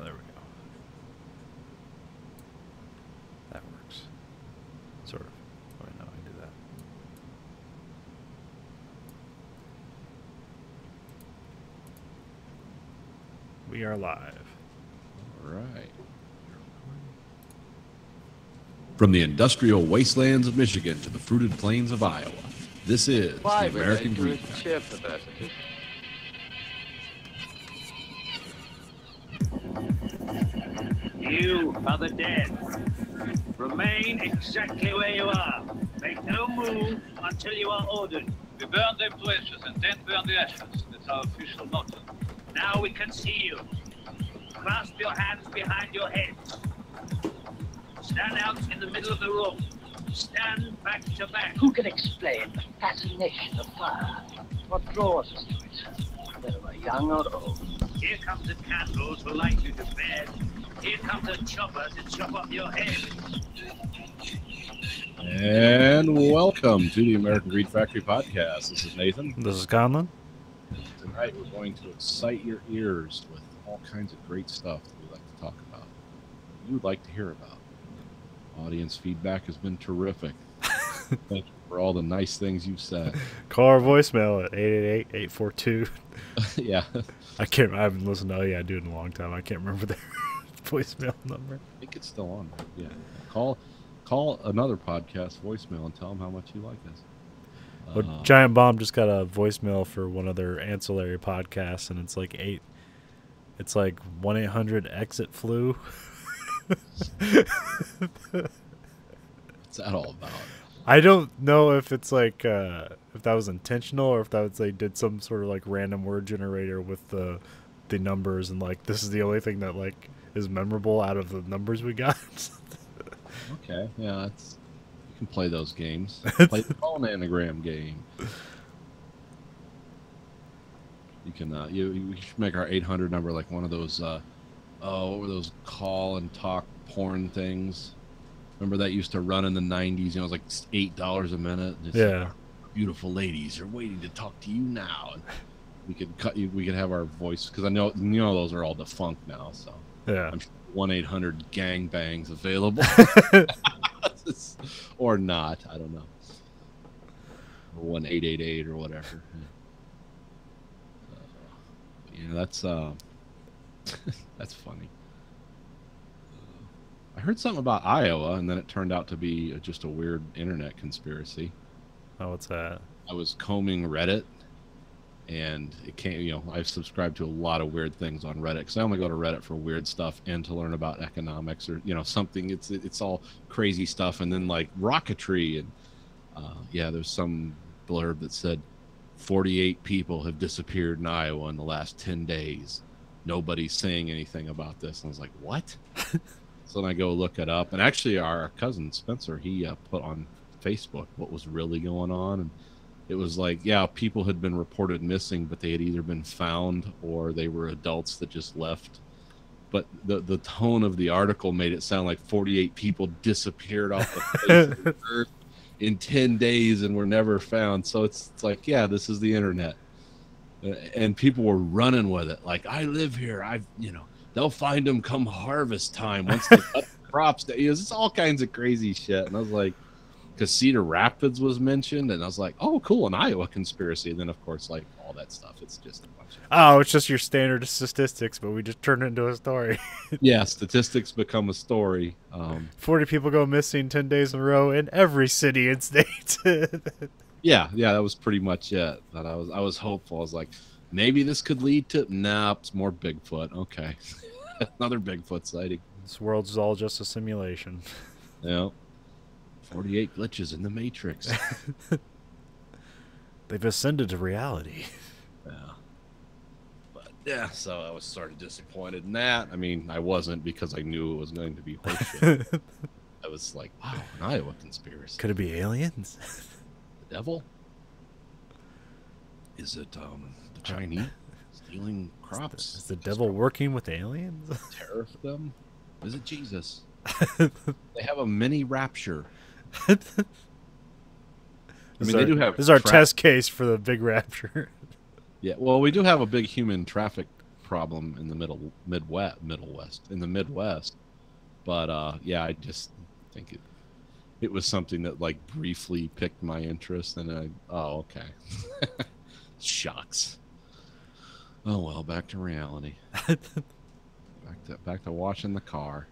there we go. That works. Sort of. Oh, wait, no, I can do that. We are live. All right. From the industrial wastelands of Michigan to the fruited plains of Iowa, this is the American Greed Factory. You are the dead. Remain exactly where you are. Make no move until you are ordered. We burn them to ashes and then burn the ashes. That's our official motto. Now we can see you. Clasp your hands behind your head. Stand out in the middle of the room. Stand back to back. Who can explain the fascination of fire? What draws us to it, whether we're young or old? Here comes the candles to light you to bed. Here comes the chopper to chop off your head. And welcome to the American Greed Factory podcast. This is Nathan. This is Conlon. Tonight we're going to excite your ears with all kinds of great stuff that we like to talk about, you'd like to hear about. Audience feedback has been terrific. Thank you for all the nice things you've said. Call our voicemail at 888-842. Yeah. I haven't listened to I Do It in a long time. I can't remember their voicemail number. I think it's still on there. Yeah. Call another podcast voicemail and tell them how much you like us. Well, Giant Bomb just got a voicemail for one of their ancillary podcasts, and it's like 1-800-EXIT-FLU. What's that all about? I don't know if it's like if that was intentional or if that was they did some sort of like random word generator with the numbers, and like this is the only thing that like is memorable out of the numbers we got. Okay, yeah, you can play those games. Play the phone anagram game. You can you should make our 800 number like one of those what were those call and talk porn things? Remember that used to run in the 90s? It was like $8 a minute. Just, yeah. Beautiful ladies are waiting to talk to you now. And we could have our voice, because I know those are all defunct now. So yeah, I'm sure 1-800 gangbangs available, or not. I don't know. Or 1-888 or whatever. That's that's funny. I heard something about Iowa, and then it turned out to be just a weird internet conspiracy. Oh, what's that? I was combing Reddit, and it came. I've subscribed to a lot of weird things on Reddit, because I only go to Reddit for weird stuff and to learn about economics or something. It's all crazy stuff, and then like rocketry, and there's some blurb that said 48 people have disappeared in Iowa in the last 10 days. Nobody's saying anything about this. And I was like, what? So then I go look it up. And actually our cousin Spencer, he put on Facebook what was really going on. And it was like, people had been reported missing, but they had either been found or they were adults that just left. But the tone of the article made it sound like 48 people disappeared off the face of the earth in 10 days and were never found. So it's like, this is the internet. And people were running with it. Like, I live here. They'll find them come harvest time once they cut the crops. It's all kinds of crazy shit. And I was like, because Cedar Rapids was mentioned, and I was like, oh, cool, an Iowa conspiracy. And then, of course, like all that stuff, it's just a bunch of it's just your standard statistics, but we just turned it into a story. Yeah, statistics become a story. 40 people go missing 10 days in a row in every city and state. Yeah, that was pretty much it. But I was hopeful. I was like, maybe this could lead to... Nah, it's more Bigfoot. Okay. Another Bigfoot sighting. This world's all just a simulation. Yeah. 48 glitches in the Matrix. They've ascended to reality. Yeah. So I was sort of disappointed in that. I mean, I wasn't, because I knew it was going to be horseshit. I was like, wow, an Iowa conspiracy. Could it be aliens? The devil? Is it the Chinese stealing crops? Is the devil working with aliens? Tariff them? Is it Jesus? They have a mini rapture. I mean, they do have... This is our test case for the big rapture. Yeah, well, we do have a big human traffic problem in the Midwest, in the Midwest. But yeah, I just think it was something that like briefly piqued my interest, and okay, shucks. Oh well, back to reality. back to watching the car.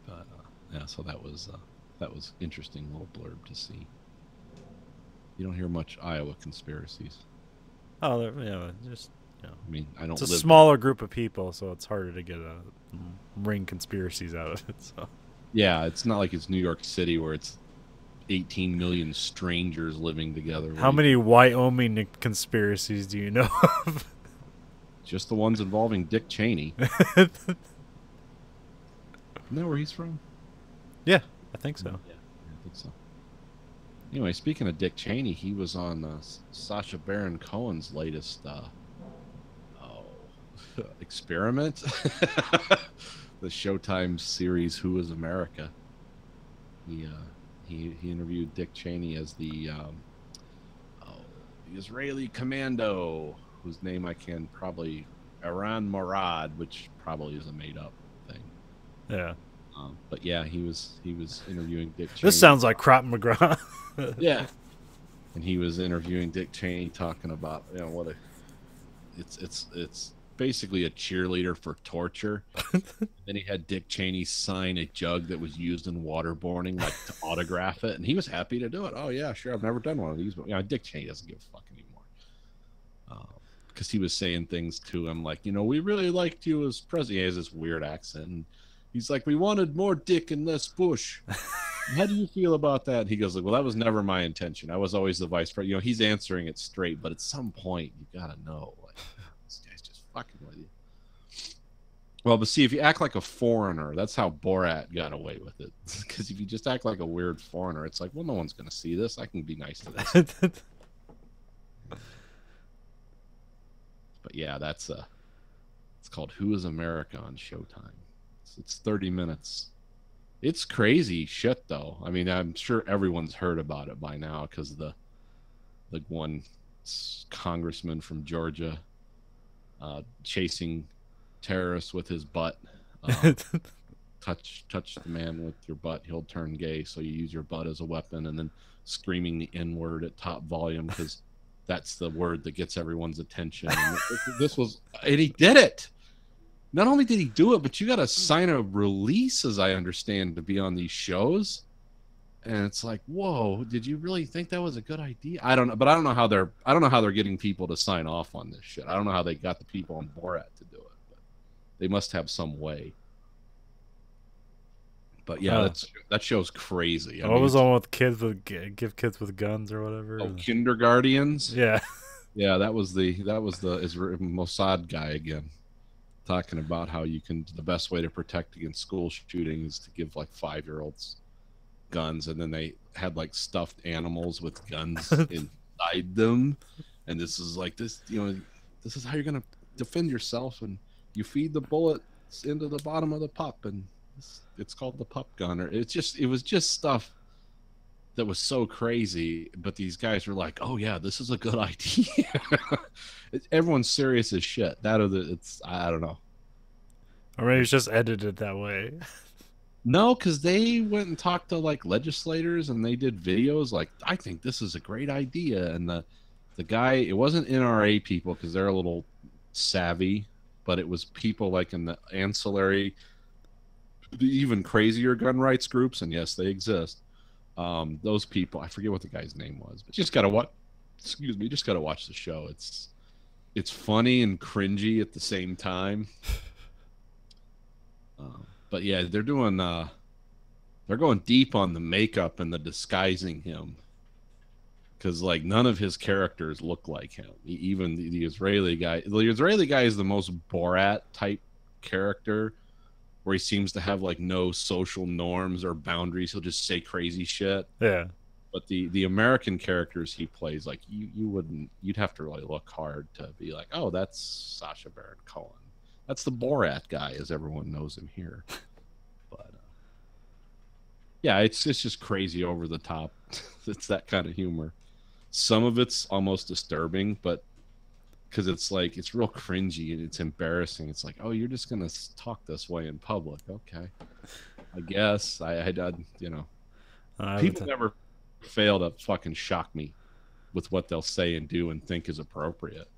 But yeah, so that was interesting little blurb to see. You don't hear much Iowa conspiracies. Oh, just I mean, I don't. It's a live smaller group of people, so it's harder to get ring conspiracies out of it. So yeah, it's not like it's New York City where it's 18 million strangers living together. How many Wyoming conspiracies do you know of? Just the ones involving Dick Cheney. Isn't that where he's from? Yeah, I think so. Yeah, I think so. Anyway, speaking of Dick Cheney, he was on Sacha Baron Cohen's latest experiment, the Showtime series "Who Is America." He interviewed Dick Cheney as the Israeli commando, whose name I can probably Iran Morad, which probably is a made up thing. Yeah. But yeah, he was interviewing Dick Cheney. This sounds like Krav Maga. Yeah. And he was interviewing Dick Cheney, talking about it's basically a cheerleader for torture. Then he had Dick Cheney sign a jug that was used in waterboarding, like to autograph it, and he was happy to do it. Oh yeah, sure. I've never done one of these, but Dick Cheney doesn't give a fuck anymore. Because he was saying things to him like, we really liked you as president. He has this weird accent. And he's like, we wanted more Dick and less Bush. How do you feel about that? He goes, well, that was never my intention. I was always the vice president. He's answering it straight, but at some point, you got to know, like, this guy's just fucking with you. Well, but see, if you act like a foreigner, that's how Borat got away with it. Because if you just act like a weird foreigner, it's like, well, no one's going to see this. I can be nice to this. But yeah, it's called Who Is America on Showtime. It's 30 minutes. It's crazy shit, though. I mean, I'm sure everyone's heard about it by now because the one congressman from Georgia chasing terrorists with his butt. Touch the man with your butt, he'll turn gay. So you use your butt as a weapon, and then screaming the N-word at top volume because that's the word that gets everyone's attention. And and he did it. Not only did he do it, but you got to sign a release, as I understand, to be on these shows. And it's like, whoa, did you really think that was a good idea? I don't know, but I don't know how they're getting people to sign off on this shit. I don't know how they got the people on Borat to do it, but they must have some way. But yeah, that show's crazy. What was the one with kids with give kids with guns or whatever? Oh, Kindergartens. Yeah, yeah, that was the Israel Mossad guy again, talking about how the best way to protect against school shooting is to give like 5-year-olds guns, and then they had like stuffed animals with guns inside them, and this is how you're gonna defend yourself, and you feed the bullets into the bottom of the pup, and it's called the pup gun. Or it was just stuff that was so crazy, but these guys were like, oh yeah, this is a good idea. Everyone's serious as shit. I don't know. Or maybe it's just edited that way. No, because they went and talked to like legislators, and they did videos like, I think this is a great idea. And the guy, it wasn't NRA people because they're a little savvy, but it was people like in the ancillary, the even crazier gun rights groups, and yes, they exist. Those people, I forget what the guy's name was, but you just gotta watch the show. It's funny and cringy at the same time. But yeah, they're going deep on the makeup and the disguising him, because like none of his characters look like him. Even the Israeli guy. The Israeli guy is the most Borat type character, where he seems to have like no social norms or boundaries. He'll just say crazy shit. Yeah. But the American characters he plays, like you'd have to really look hard to be like, oh, that's Sacha Baron Cohen. That's the Borat guy, as everyone knows him here. But yeah, it's just crazy over the top. It's that kind of humor. Some of it's almost disturbing, but because it's like it's real cringy and it's embarrassing. It's like, oh, you're just gonna talk this way in public, okay? I guess I you know, people never fail to fucking shock me with what they'll say and do and think is appropriate.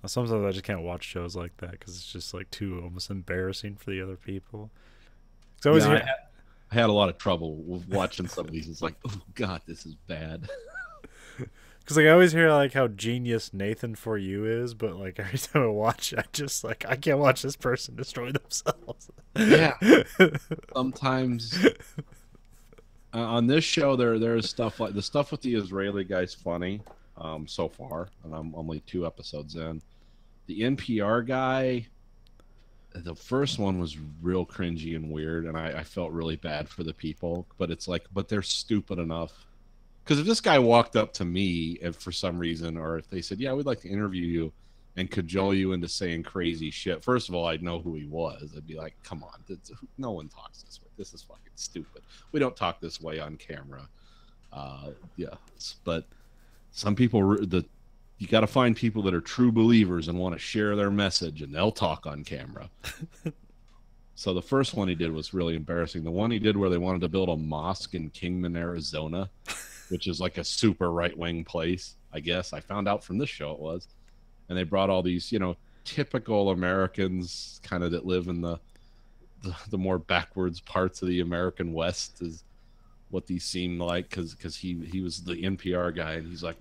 Sometimes I just can't watch shows like that because it's just like too almost embarrassing for the other people. It's always I had a lot of trouble with watching some of these. It's like, oh god, this is bad. Because like I always hear like how genius Nathan For You is, but like every time I watch it, I just like I can't watch this person destroy themselves. Yeah. Sometimes on this show there's stuff like the stuff with the Israeli guy's funny so far, and I'm only 2 episodes in. The NPR guy, the first one was real cringy and weird, and I felt really bad for the people, but it's like, but they're stupid enough. Because if this guy walked up to me if for some reason, or if they said, yeah, we'd like to interview you and cajole you into saying crazy shit, first of all, I'd know who he was. I'd be like, come on, no one talks this way. This is fucking stupid. We don't talk this way on camera. Yeah, but some people, you got to find people that are true believers and want to share their message, and they'll talk on camera. So the first one he did was really embarrassing. The one he did where they wanted to build a mosque in Kingman, Arizona, which is like a super right-wing place, I guess. I found out from this show it was. And they brought all these, you know, typical Americans kind of that live in the more backwards parts of the American West is what these seemed like, because he was the NPR guy, and he's like,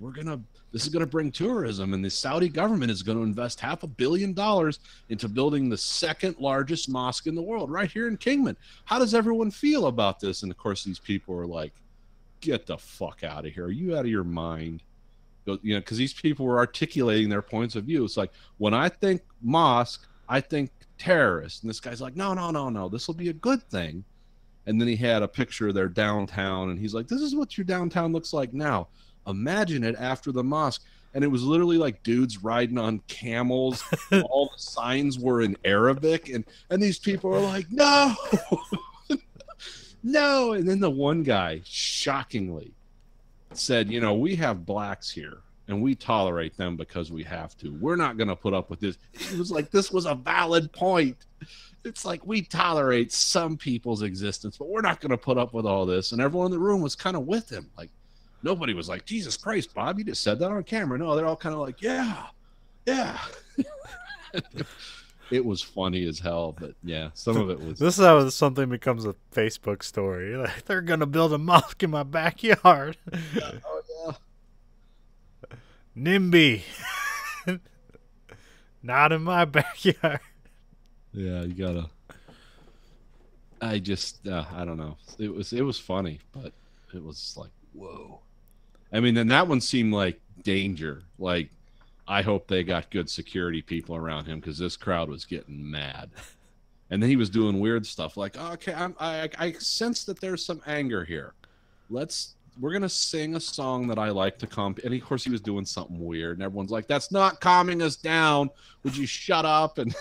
this is gonna bring tourism, and the Saudi government is going to invest $500 million into building the 2nd largest mosque in the world right here in Kingman. How does everyone feel about this? And of course these people are like, get the fuck out of here. Are you out of your mind? You know, because these people were articulating their points of view. It's like, when I think mosque, I think terrorist. And this guy's like, no, this will be a good thing. And then he had a picture of their downtown, and he's like, this is what your downtown looks like now. Imagine it after the mosque. And it was literally like dudes riding on camels. All the signs were in Arabic, and these people are like, no, no. And then the one guy, shockingly, said, you know, we have blacks here, and we tolerate them because we have to. We're not going to put up with this. It was like, this was a valid point. It's like, we tolerate some people's existence, but we're not going to put up with all this. And everyone in the room was kind of with him. Like, nobody was like, Jesus Christ, Bob, you just said that on camera. No, they're all kind of like, yeah. It was funny as hell, but yeah, some of it was. This is how something becomes a Facebook story. Like, they're going to build a mosque in my backyard. Oh, yeah. NIMBY. Not in my backyard. Yeah, you gotta. I just, I don't know. It was funny, but it was like, whoa. I mean, then that one seemed like danger. Like, I hope they got good security people around him, because this crowd was getting mad. And then he was doing weird stuff like, okay, I sense that there's some anger here. We're gonna sing a song that I like to calm. And of course, he was doing something weird, and everyone's like, "That's not calming us down. Would you shut up?" And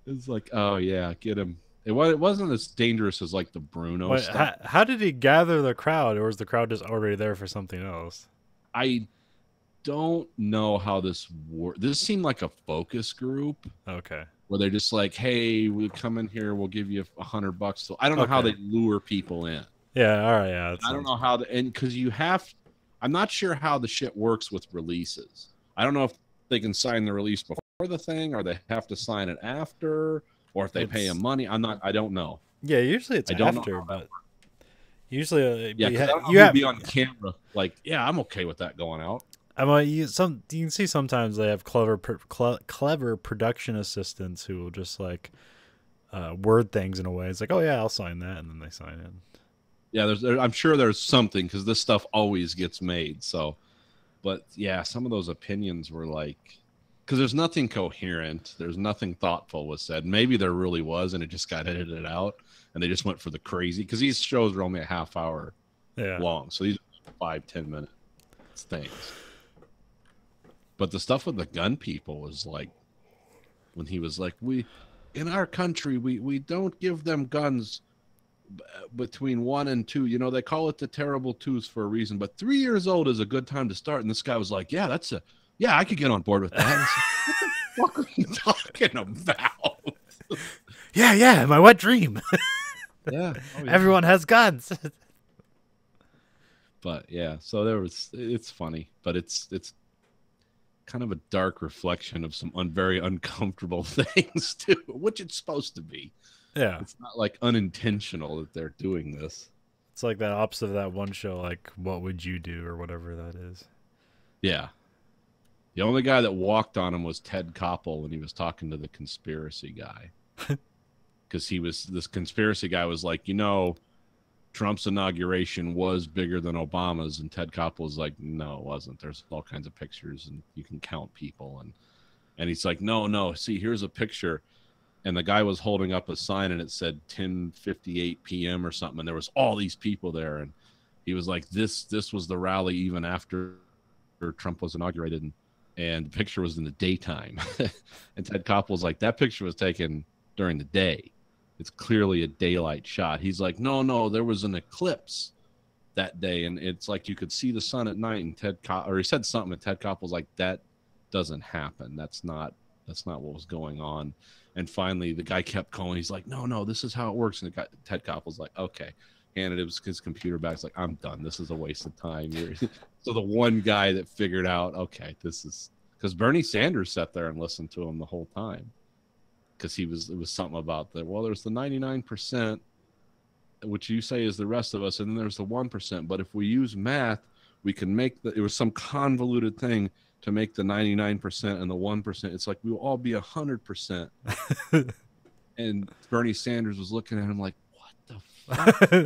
it's like, oh yeah, get him. It wasn't as dangerous as like the Bruno stuff. How did he gather the crowd, or was the crowd just already there for something else? I don't know how this worked. This seemed like a focus group. Okay. Where they're just like, hey, we come in here, we'll give you $100. So I don't know how they lure people in. Yeah, all right, yeah. I don't know how and because I'm not sure how the shit works with releases. I don't know if they can sign the release before the thing, or they have to sign it after, or if they pay them money. I don't know. Yeah, usually it's after, but usually you have to be on camera. Like, yeah, I'm okay with that going out. You can see sometimes they have clever production assistants who will just like word things in a way. It's like, oh yeah, I'll sign that, and then they sign it. Yeah, I'm sure there's something, because this stuff always gets made. So, but yeah, some of those opinions were like, because there's nothing coherent, there's nothing thoughtful was said. Maybe there really was, and it just got edited out, and they just went for the crazy. Because these shows are only a half hour long, so these are 5-10 minute things. But the stuff with the gun people was like, when he was like, in our country, we don't give them guns between 1 and 2, you know, they call it the terrible twos for a reason, but 3 years old is a good time to start. And this guy was like, yeah, I could get on board with that. I said, what the fuck are you talking about? Yeah, my wet dream. Yeah. Everyone has guns. But yeah, so it's funny, but it's kind of a dark reflection of some very uncomfortable things too, which it's supposed to be. Yeah. It's not like unintentional that they're doing this. It's like that opposite of that one show, like What Would You Do or whatever that is. Yeah. The only guy that walked on him was Ted Koppel when he was talking to the conspiracy guy. Because this conspiracy guy was like, you know, Trump's inauguration was bigger than Obama's, and Ted Koppel was like, no, it wasn't. There's all kinds of pictures, and you can count people, and he's like, no, see, here's a picture, and the guy was holding up a sign, and it said 10:58 p.m. or something, and there was all these people there, and he was like, this was the rally even after Trump was inaugurated, and the picture was in the daytime, and Ted Koppel was like, that picture was taken during the day. It's clearly a daylight shot. He's like, no, there was an eclipse that day, and it's like you could see the sun at night. And he said something, and Ted Koppel's like, that doesn't happen. That's not what was going on. And finally, the guy kept calling. He's like, no, this is how it works. And Ted Koppel's like, okay, handed his computer back. He's like, I'm done. This is a waste of time. So the one guy that figured out, okay, this is because Bernie Sanders sat there and listened to him the whole time. Because it was something about there's the 99%, which you say is the rest of us, and then there's the 1%. But if we use math, we can make it was some convoluted thing to make the 99% and the 1%. It's like we'll all be 100%. And Bernie Sanders was looking at him like, what the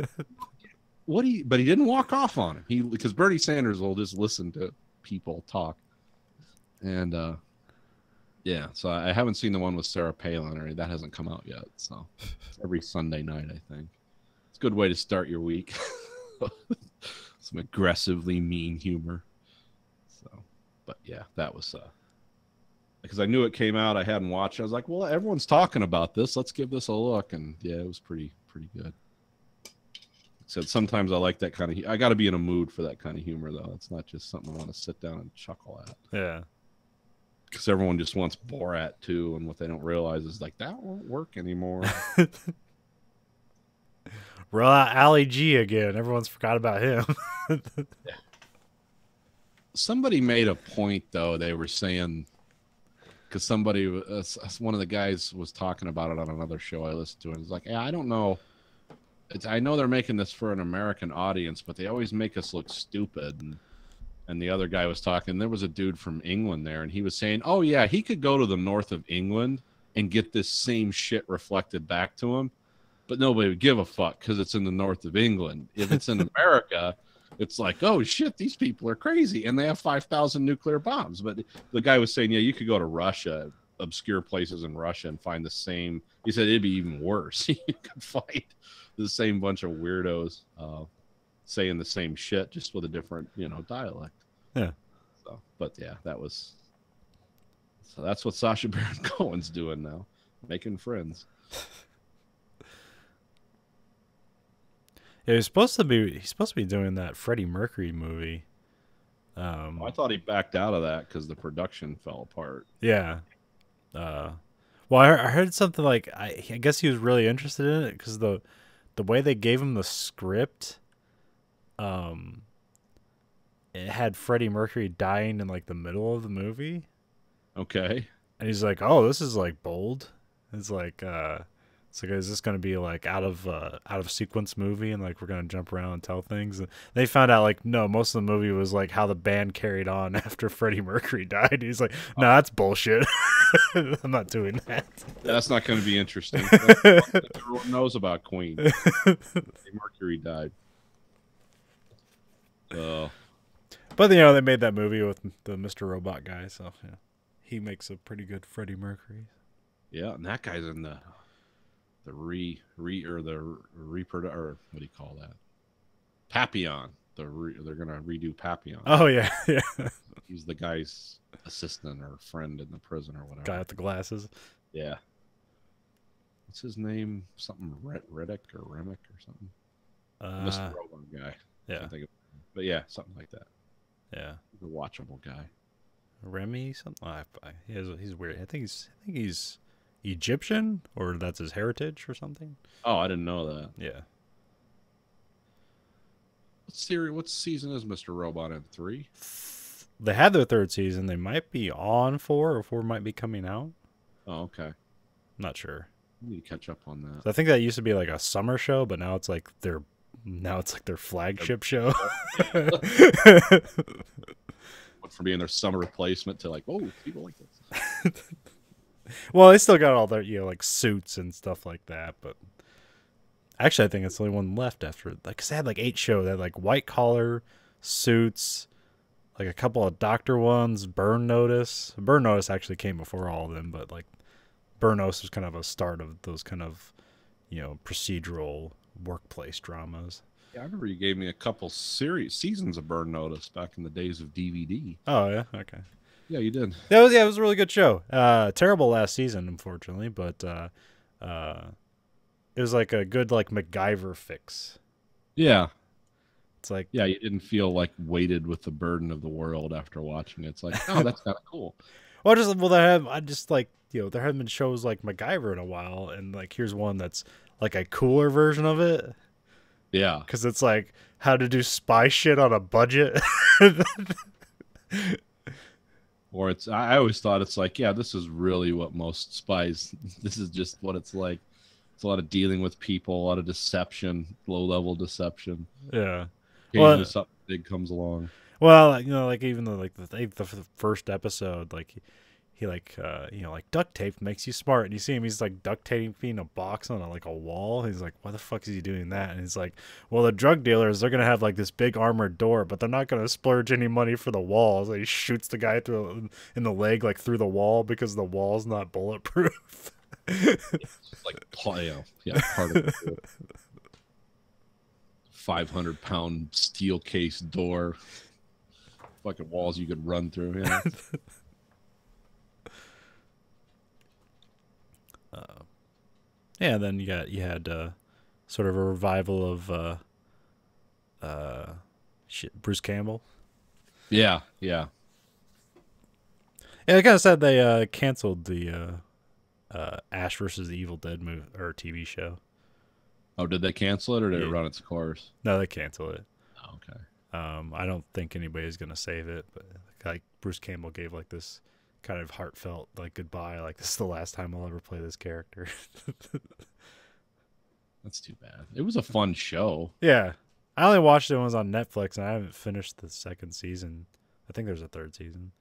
fuck? But he didn't walk off on him. Because Bernie Sanders will just listen to people talk. And yeah, so I haven't seen the one with Sarah Palin, or that hasn't come out yet. So every Sunday night, I think. It's a good way to start your week. Some aggressively mean humor. So, but yeah, that was because I knew it came out. I hadn't watched it. I was like, well, everyone's talking about this. Let's give this a look. And yeah, it was pretty good. Said sometimes I like that kind of. I got to be in a mood for that kind of humor, though. It's not just something I want to sit down and chuckle at. Yeah. Because everyone just wants Borat too, and what they don't realize is like that won't work anymore. Roll out Ali G again. Everyone's forgot about him. Yeah. Somebody made a point though. They were saying because one of the guys was talking about it on another show I listened to, and it's like, yeah, I don't know. I know they're making this for an American audience, but they always make us look stupid. And the other guy was talking. There was a dude from England there, and he was saying, oh, yeah, he could go to the north of England and get this same shit reflected back to him, but nobody would give a fuck because it's in the north of England. If it's in America, it's like, oh, shit, these people are crazy, and they have 5,000 nuclear bombs. But the guy was saying, yeah, you could go to Russia, obscure places in Russia, and find the same. He said it'd be even worse. You could find the same bunch of weirdos saying the same shit, just with a different, dialect. Yeah. So, but yeah, that's what Sacha Baron Cohen's doing now, making friends. Yeah, he's supposed to be doing that Freddie Mercury movie. I thought he backed out of that because the production fell apart. Yeah. Well, I heard something like I guess he was really interested in it because the way they gave him the script, it had Freddie Mercury dying in like the middle of the movie. Okay. And he's like, "Oh, this is like bold." It's like, is this going to be like out of sequence movie, and like we're going to jump around and tell things? And they found out like no, most of the movie was like how the band carried on after Freddie Mercury died. He's like, "No, that's bullshit. I'm not doing that." That's not going to be interesting. Everyone knows about Queen. Freddie Mercury died. But they made that movie with the Mr. Robot guy, so yeah, he makes a pretty good Freddie Mercury. Yeah, and that guy's in the reproduct, or what do you call that? Papillon. They're gonna redo Papillon. Oh yeah. He's the guy's assistant or friend in the prison or whatever. Guy with the glasses. Yeah. what's his name? Something Reddick or Remick or something. Mr. Robot guy. Yeah. Can't think of, but yeah, something like that. Yeah. The watchable guy. Remy something. He's weird. I think he's Egyptian, or that's his heritage or something. Oh, I didn't know that. Yeah. What season is Mr. Robot in? 3? They had their 3rd season. They might be on 4, or 4 might be coming out. Oh, okay. Not sure. I need to catch up on that. So I think that used to be like a summer show, but now it's like their flagship show. Went from being their summer replacement to like, oh, people like this. Well, they still got all their like suits and stuff like that, but actually, I think it's the only one left after. Like, 'cause they had like 8 shows. They had like White Collar, Suits, like a couple of Doctor ones, Burn Notice. Burn Notice actually came before all of them, but like Burn Notice was kind of a start of those kind of, procedural workplace dramas. Yeah, I remember you gave me a couple seasons of Burn Notice back in the days of DVD. Oh yeah, okay. Yeah, you did. It was a really good show. Terrible last season, unfortunately, but it was like a good like MacGyver fix. Yeah. It's like, Yeah, you didn't feel like weighted with the burden of the world after watching it. It's like, oh, that's kind of cool. there haven't been shows like MacGyver in a while, and like here's one that's like a cooler version of it. Yeah. Because it's like how to do spy shit on a budget. Or I always thought it's like, yeah, this is really what most spies, this is just what it's like. It's a lot of dealing with people, a lot of deception, low-level deception. Yeah. Occasionally something big comes along. Well, like even though like the first episode, like he like duct tape makes you smart, and you see him, he's like duct taping a box on a wall. He's like, why the fuck is he doing that? And he's like, well, the drug dealers, they're gonna have like this big armored door, but they're not gonna splurge any money for the walls. Like, he shoots the guy in the leg like through the wall because the wall's not bulletproof. It's like part of it. 500-pound steel case door, fucking walls you could run through. Yeah. Yeah, then you had sort of a revival of Bruce Campbell. Yeah. Yeah, they kind of said they canceled the Ash versus the Evil Dead movie or TV show. Oh, did they cancel it or did it run its course? No, they canceled it. Oh, okay. I don't think anybody's gonna save it, but like Bruce Campbell gave like this kind of heartfelt like goodbye, like this is the last time I'll ever play this character. That's too bad. It was a fun show. Yeah, I only watched it when it was on Netflix, and I haven't finished the 2nd season. I think there's a 3rd season.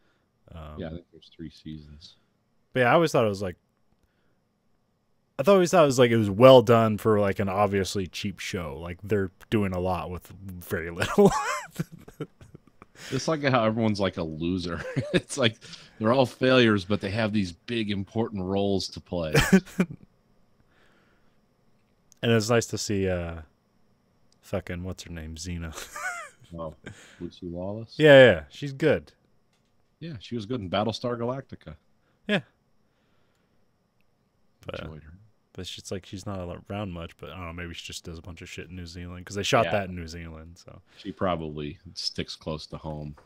Yeah, I think there's 3 seasons. But yeah, I always thought it was like, it was well done for like an obviously cheap show. Like they're doing a lot with very little. It's like how everyone's like a loser. It's like they're all failures, but they have these big important roles to play. And it's nice to see fucking what's her name, Xena. Oh, Lucy Lawless. Yeah, she's good. Yeah, she was good in Battlestar Galactica. Yeah, Enjoyed her. but she's like she's not around much. But I don't know, maybe she just does a bunch of shit in New Zealand because they shot that in New Zealand. So She probably sticks close to home.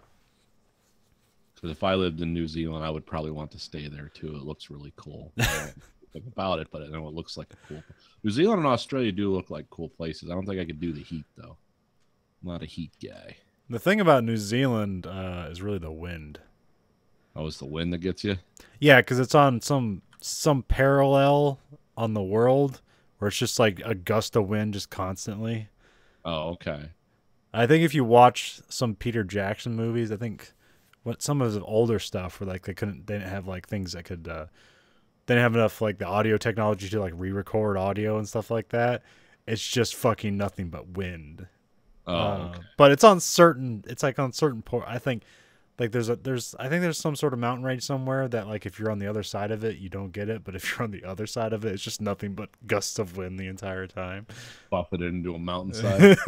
Because if I lived in New Zealand, I would probably want to stay there too. It looks really cool. I don't know anything about it, but I know it looks like a cool. New Zealand and Australia do look like cool places. I don't think I could do the heat though. I'm not a heat guy. the thing about New Zealand is really the wind. Oh, it's the wind that gets you? Yeah, because it's on some parallel on the world where it's just like a gust of wind just constantly. Oh, okay. I think if you watch some Peter Jackson movies, I think some of his older stuff where like they didn't have like things that could they didn't have enough like the audio technology to like re-record audio and stuff like that. It's just fucking nothing but wind. Oh, okay. But it's on certain I think like there's some sort of mountain range somewhere that like if you're on the other side of it you don't get it, but if you're on the other side of it it's just nothing but gusts of wind the entire time. Buffeted into a mountainside.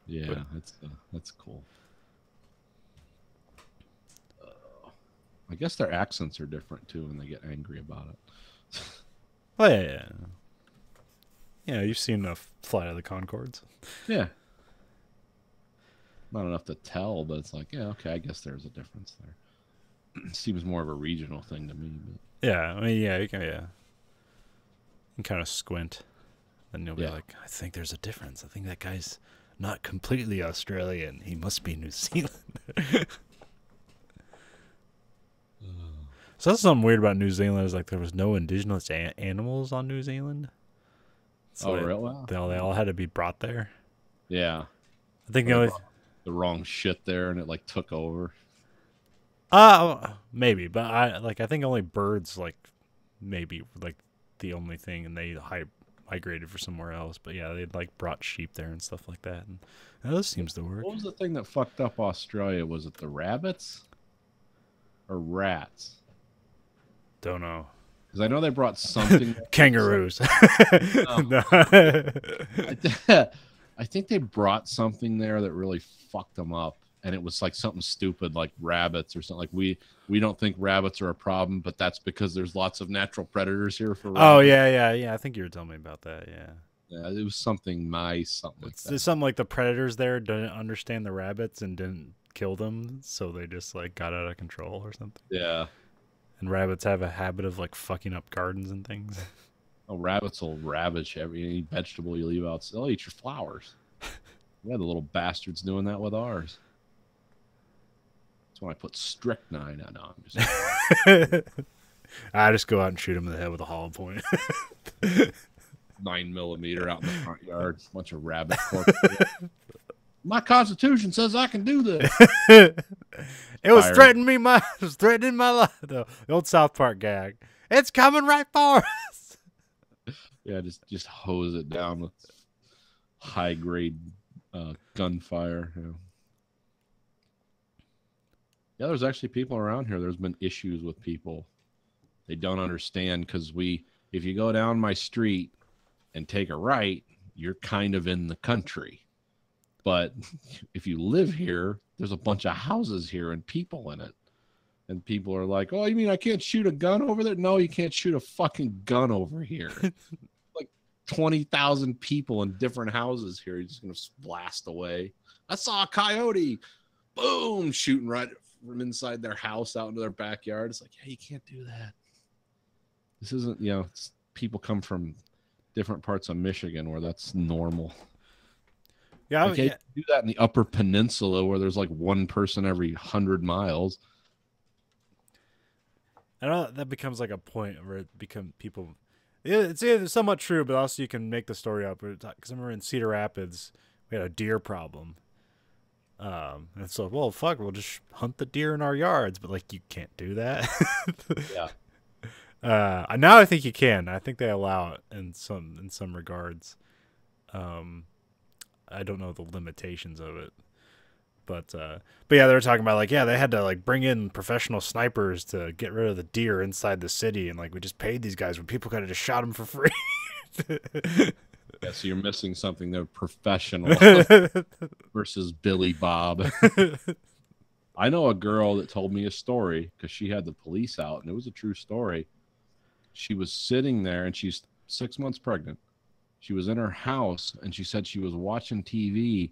Yeah, that's cool. I guess their accents are different too when they get angry about it. Oh yeah. Yeah, you've seen Flight of the Conchords. Yeah. Not enough to tell, but it's like, yeah, okay, I guess there's a difference there. Seems more of a regional thing to me. But Yeah, I mean, yeah, you can kind of squint, and you'll be like, I think there's a difference. I think that guy's not completely Australian. He must be New Zealand. So that's something weird about New Zealand is like there was no indigenous animals on New Zealand. So really? they all had to be brought there. Yeah. I think the only The wrong shit there, and it like took over. maybe, but I think only birds maybe like the only thing, and they migrated for somewhere else. But yeah, they like brought sheep there and stuff like that, and this seems to work. What was the thing that fucked up Australia? Was it the rabbits or rats? Don't know. Because I know they brought something. Kangaroos. No. I think they brought something there that really fucked them up, and it was like something stupid like rabbits or something. Like we don't think rabbits are a problem, but that's because there's lots of natural predators here for rabbits. Oh yeah. I think you were telling me about that. Yeah. It was something nice, something like that. It's something like the predators there didn't understand the rabbits and didn't kill them, so they just like got out of control or something. Yeah. And rabbits have a habit of like fucking up gardens and things. Oh, rabbits will ravage any vegetable you leave out. They'll eat your flowers. We had the little bastards doing that with ours. That's when I put strychnine on. No, I'm just I just go out and shoot him in the head with a hollow point. 9mm out in the front yard. Bunch of rabbit corpses. My constitution says I can do this. It was threatening my life. The old South Park gag. It's coming right for us. Yeah, just hose it down with high grade gunfire. Yeah, there's actually people around here. There's been issues with people. They don't understand because if you go down my street and take a right, you're kind of in the country. But if you live here, there's a bunch of houses here and people in it. And people are like, oh, you mean I can't shoot a gun over there? No, you can't shoot a fucking gun over here. Like 20,000 people in different houses here. You're just going to blast away. I saw a coyote. Boom, shooting right from inside their house out into their backyard. It's like, yeah, you can't do that. This isn't, people come from different parts of Michigan where that's normal. Yeah, you can't do that in the Upper Peninsula where there's like one person every 100 miles. I know that becomes like a point where it becomes people. It's either somewhat true, but also you can make the story up. Because I remember in Cedar Rapids, we had a deer problem. And so, well, fuck, we'll just hunt the deer in our yards. But like, you can't do that. Yeah. Now I think you can. I think they allow it in some regards. I don't know the limitations of it, but yeah, they were talking about like, yeah, they had to like bring in professional snipers to get rid of the deer inside the city, and like we just paid these guys when people could have just shot them for free. Yeah, so you're missing something. They're professional versus Billy Bob. I know a girl that told me a story because she had the police out, and it was a true story. She was sitting there, and she's 6 months pregnant. She was in her house, and she said she was watching TV,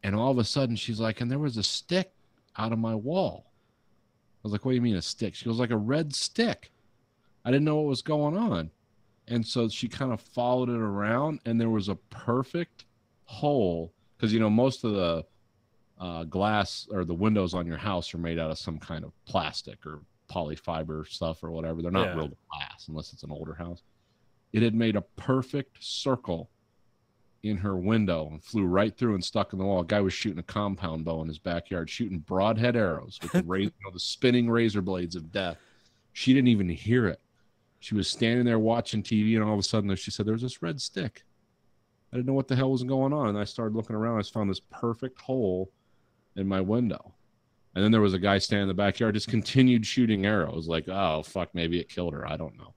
and all of a sudden, she's like, and there was a stick out of my wall. I was like, what do you mean a stick? She goes, like a red stick. I didn't know what was going on. And so she kind of followed it around, and there was a perfect hole. Because, most of the glass or the windows on your house are made out of some kind of plastic or polyfiber stuff or whatever. They're not real glass unless it's an older house. It had made a perfect circle in her window and flew right through and stuck in the wall. A guy was shooting a compound bow in his backyard, shooting broadhead arrows with the spinning razor blades of death. She didn't even hear it. She was standing there watching TV, and all of a sudden she said, there was this red stick. I didn't know what the hell was going on. And I started looking around. I just found this perfect hole in my window. And then there was a guy standing in the backyard, just continued shooting arrows. Like, oh, fuck, maybe it killed her. I don't know.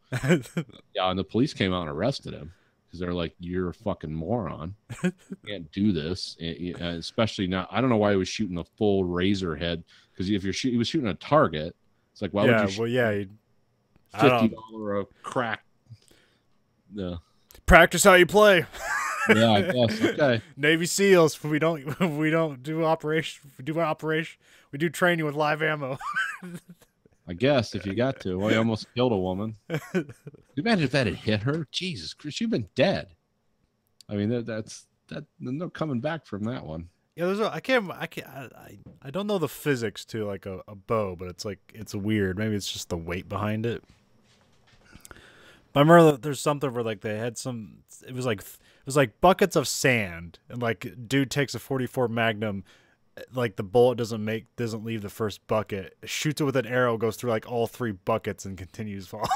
Yeah, and the police came out and arrested him because they're like, you're a fucking moron. You can't do this. Especially now. I don't know why he was shooting a full razor head, because he was shooting a target. It's like, why would Yeah, you shoot well, yeah. I $50 don't a crack? Yeah. practice how you play. Yeah, I guess. Okay. Navy SEALs. We don't do operation. We do training with live ammo. I guess if you got to. Well, you almost killed a woman. Can you imagine if that had hit her? Jesus Christ, she'd been dead. I mean, that's no coming back from that one. Yeah, I don't know the physics to like a bow, but it's weird. Maybe it's just the weight behind it. But I remember that there's something where like they had some. It was like buckets of sand, and like dude takes a 44 Magnum, like the bullet doesn't leave the first bucket, shoots it with an arrow, goes through like all 3 buckets, and continues falling.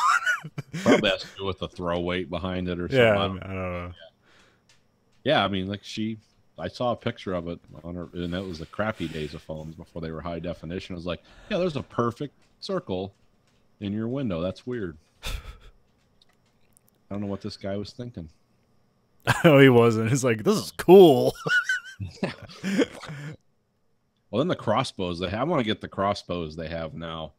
Probably has to do with the throw weight behind it or something. Yeah, I don't know. Yeah, I mean, like I saw a picture of it on her, and that was the crappy days of phones before they were high definition. I was like, yeah, there's a perfect circle in your window. That's weird. I don't know what this guy was thinking. No, he wasn't. He's like, this is cool. Well, then the crossbows they have. I want to get the crossbows they have now,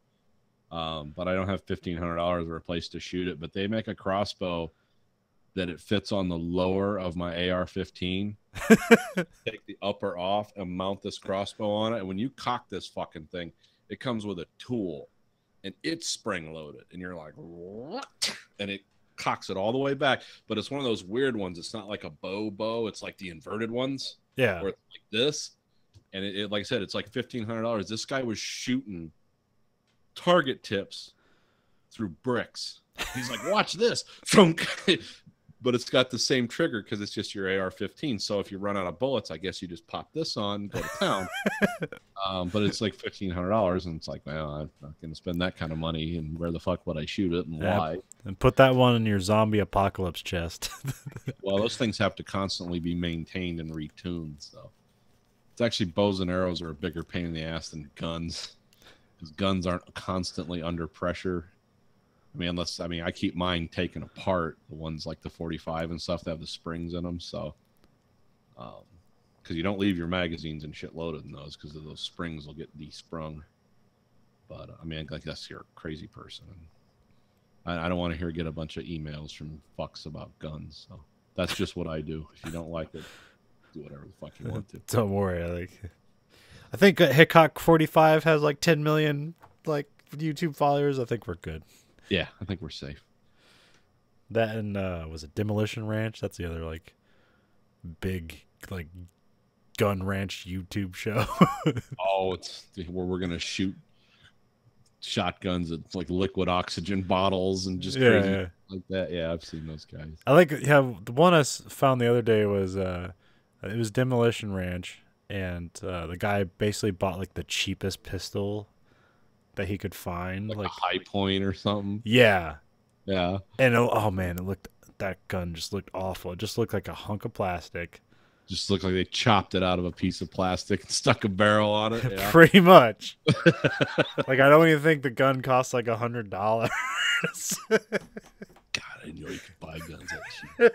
but I don't have $1,500 or a place to shoot it. But they make a crossbow that it fits on the lower of my AR-15. Take the upper off and mount this crossbow on it. And when you cock this fucking thing, it comes with a tool, and it's spring loaded. And you're like, what? And it cocks it all the way back. But it's one of those weird ones. It's not like a bow. It's like the inverted ones. Yeah. Where it's like this. And it like I said, it's like $1,500. This guy was shooting target tips through bricks. He's like, watch this. But it's got the same trigger because it's just your AR-15. So if you run out of bullets, I guess you just pop this on, go to town. But it's like $1,500, and it's like, well, I'm not going to spend that kind of money. And where the fuck would I shoot it, and why? And put that one in your zombie apocalypse chest. Well, those things have to constantly be maintained and retuned. So it's actually bows and arrows are a bigger pain in the ass than guns, because guns aren't constantly under pressure. I mean, I keep mine taken apart, the ones like the 45 and stuff that have the springs in them. So, because you don't leave your magazines and shit loaded in those, because those springs will get desprung. But I mean, I guess you're a crazy person. I don't want to get a bunch of emails from fucks about guns. So that's just what I do. If you don't like it, do whatever the fuck you want to. Don't worry. I think Hickok 45 has like 10 million like YouTube followers. I think we're good. Yeah, I think we're safe. That and was it Demolition Ranch? That's the other like big like gun ranch YouTube show. Oh, it's where we're gonna shoot shotguns at like liquid oxygen bottles and just crazy like that. Yeah, I've seen those guys. I like the one I found the other day was it was Demolition Ranch, and the guy basically bought like the cheapest pistol that he could find, like a High Point or something. Yeah. And oh man, that gun just looked awful. It just looked like a hunk of plastic. Just looked like they chopped it out of a piece of plastic and stuck a barrel on it. Yeah. Pretty much. Like, I don't even think the gun cost like $100. God, I didn't know you could buy guns that